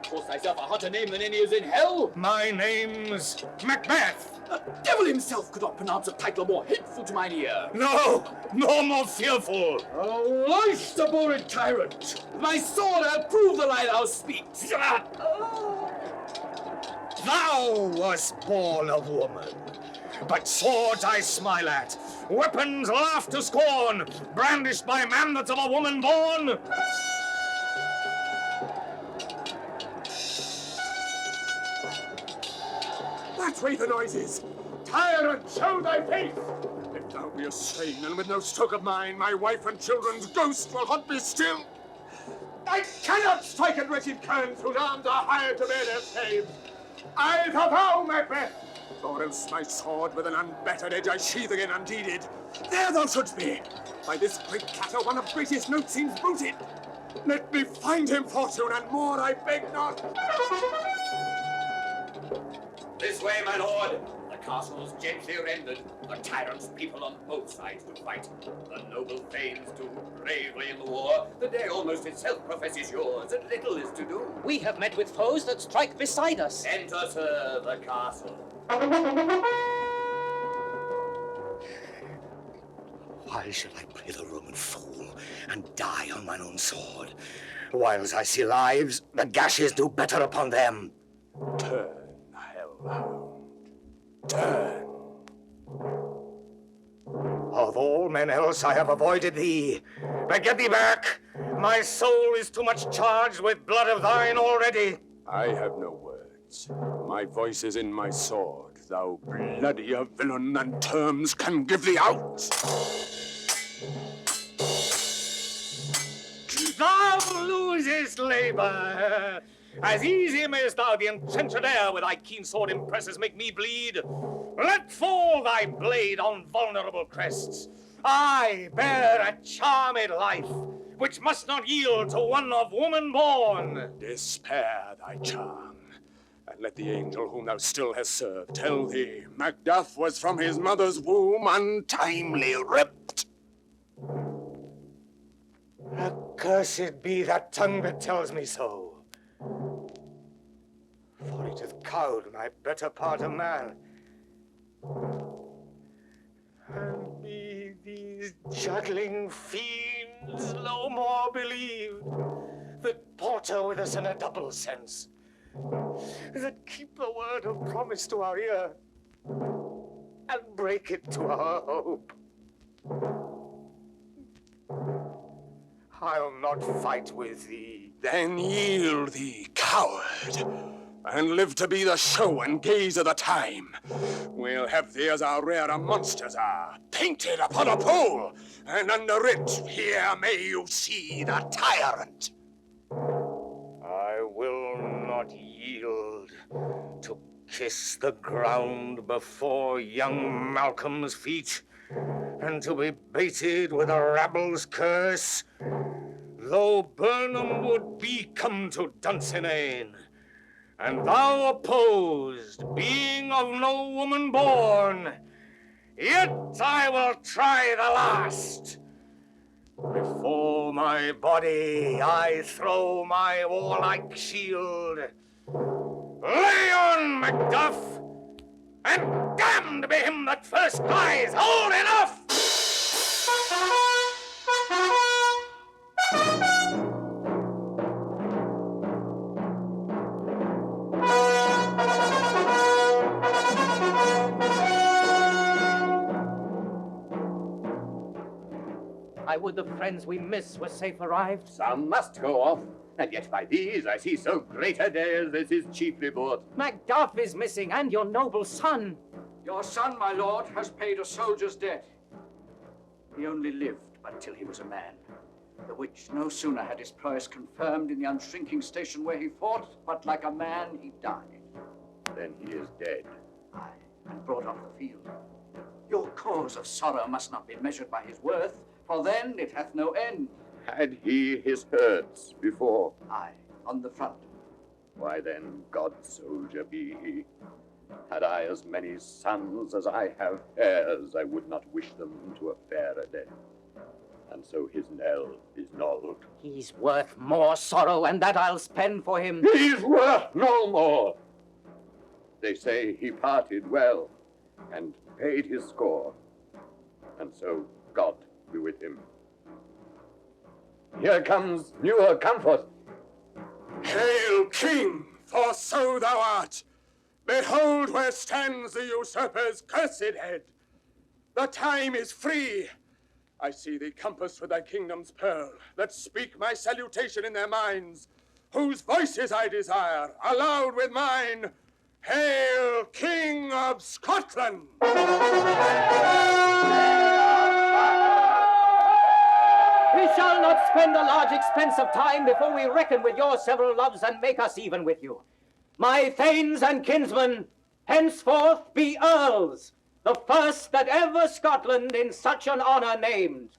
cause thyself a hotter name than any is in hell. My name's Macbeth. The devil himself could not pronounce a title more hateful to mine ear. No more fearful. Oh, lice the bored tyrant! With my sword I'll prove the lie thou speaks. Thou wast born of woman, but swords I smile at, weapons laugh to scorn, brandished by man that's of a woman born. That way the noise is. Tyrant, show thy face! If thou be a slain, and with no stroke of mine, my wife and children's ghost will haunt me still. I cannot strike at wretched kerns whose arms are hired to bear their slaves. Either thou, Macbeth, or else my sword with an unbattered edge I sheathe again undeeded. There thou shouldst be. By this great clatter one of greatest note seems booted. Let me find him, fortune, and more I beg not. This way, my lord. The castle's gently rendered. The tyrant's people on both sides do fight. The noble thanes do bravely in the war. The day almost itself professes yours, and little is to do. We have met with foes that strike beside us. Enter, sir, the castle. Why should I play the Roman fool and die on mine own sword? Whiles I see lives, the gashes do better upon them. Turn, hellhound. Turn. Of all men else I have avoided thee. But get thee back. My soul is too much charged with blood of thine already. I have no words. My voice is in my sword. Thou bloodier villain than terms can give thee out. Thou losest labor. As easy mayst thou the enchanted air with thy keen sword impresses make me bleed. Let fall thy blade on vulnerable crests. I bear a charmed life, which must not yield to one of woman born. Despair thy charm, and let the angel whom thou still hast served tell thee Macduff was from his mother's womb untimely ripped. Accursed be that tongue that tells me so. For it hath cowed my better part of man. And be these juggling fiends no more believed, that porter with us in a double sense, that keep the word of promise to our ear, and break it to our hope. I'll not fight with thee. Then yield thee, coward. and live to be the show and gaze of the time. We'll have thee as our rarer monsters are, painted upon a pole, and under it, here may you see the tyrant. I will not yield to kiss the ground before young Malcolm's feet, and to be baited with a rabble's curse, though Burnham would be come to Dunsinane, and thou opposed, being of no woman born, yet I will try the last. Before my body I throw my warlike shield. Lay on, Macduff, and damned be him that first cries, hold enough! I would the friends we miss were safe arrived. Some must go off, and yet by these I see so great a day as this is chiefly bought. Macduff is missing, and your noble son. Your son, my lord, has paid a soldier's debt. He only lived but till he was a man, the which no sooner had his prowess confirmed in the unshrinking station where he fought, but like a man he died. Then he is dead. Aye, and brought off the field. Your cause of sorrow must not be measured by his worth, for then it hath no end. Had he his hurts before? Aye, on the front. Why then, God's soldier be he. Had I as many sons as I have heirs, I would not wish them to a fairer death. And so his knell is nulled. He's worth more sorrow, and that I'll spend for him. He's worth no more. They say he parted well, and paid his score. And so God be with him. Here comes newer comfort. Hail, King, for so thou art. Behold where stands the usurper's cursed head. The time is free. I see thee compassed with thy kingdom's pearl, that speak my salutation in their minds, whose voices I desire, aloud with mine. Hail, King of Scotland! We shall not spend a large expense of time before we reckon with your several loves and make us even with you. My thanes and kinsmen, henceforth be earls, the first that ever Scotland in such an honour named.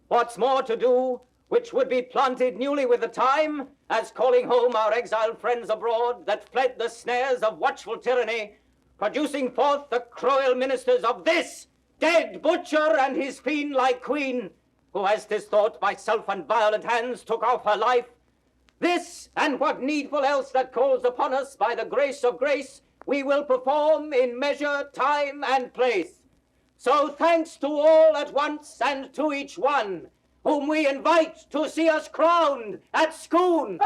What's more to do, which would be planted newly with the time, as calling home our exiled friends abroad that fled the snares of watchful tyranny, producing forth the cruel ministers of this dead butcher and his fiend-like queen, who, as 'tis thought, by self and violent hands took off her life. This, and what needful else that calls upon us by the grace of grace, we will perform in measure, time, and place. So thanks to all at once and to each one, whom we invite to see us crowned at Scone.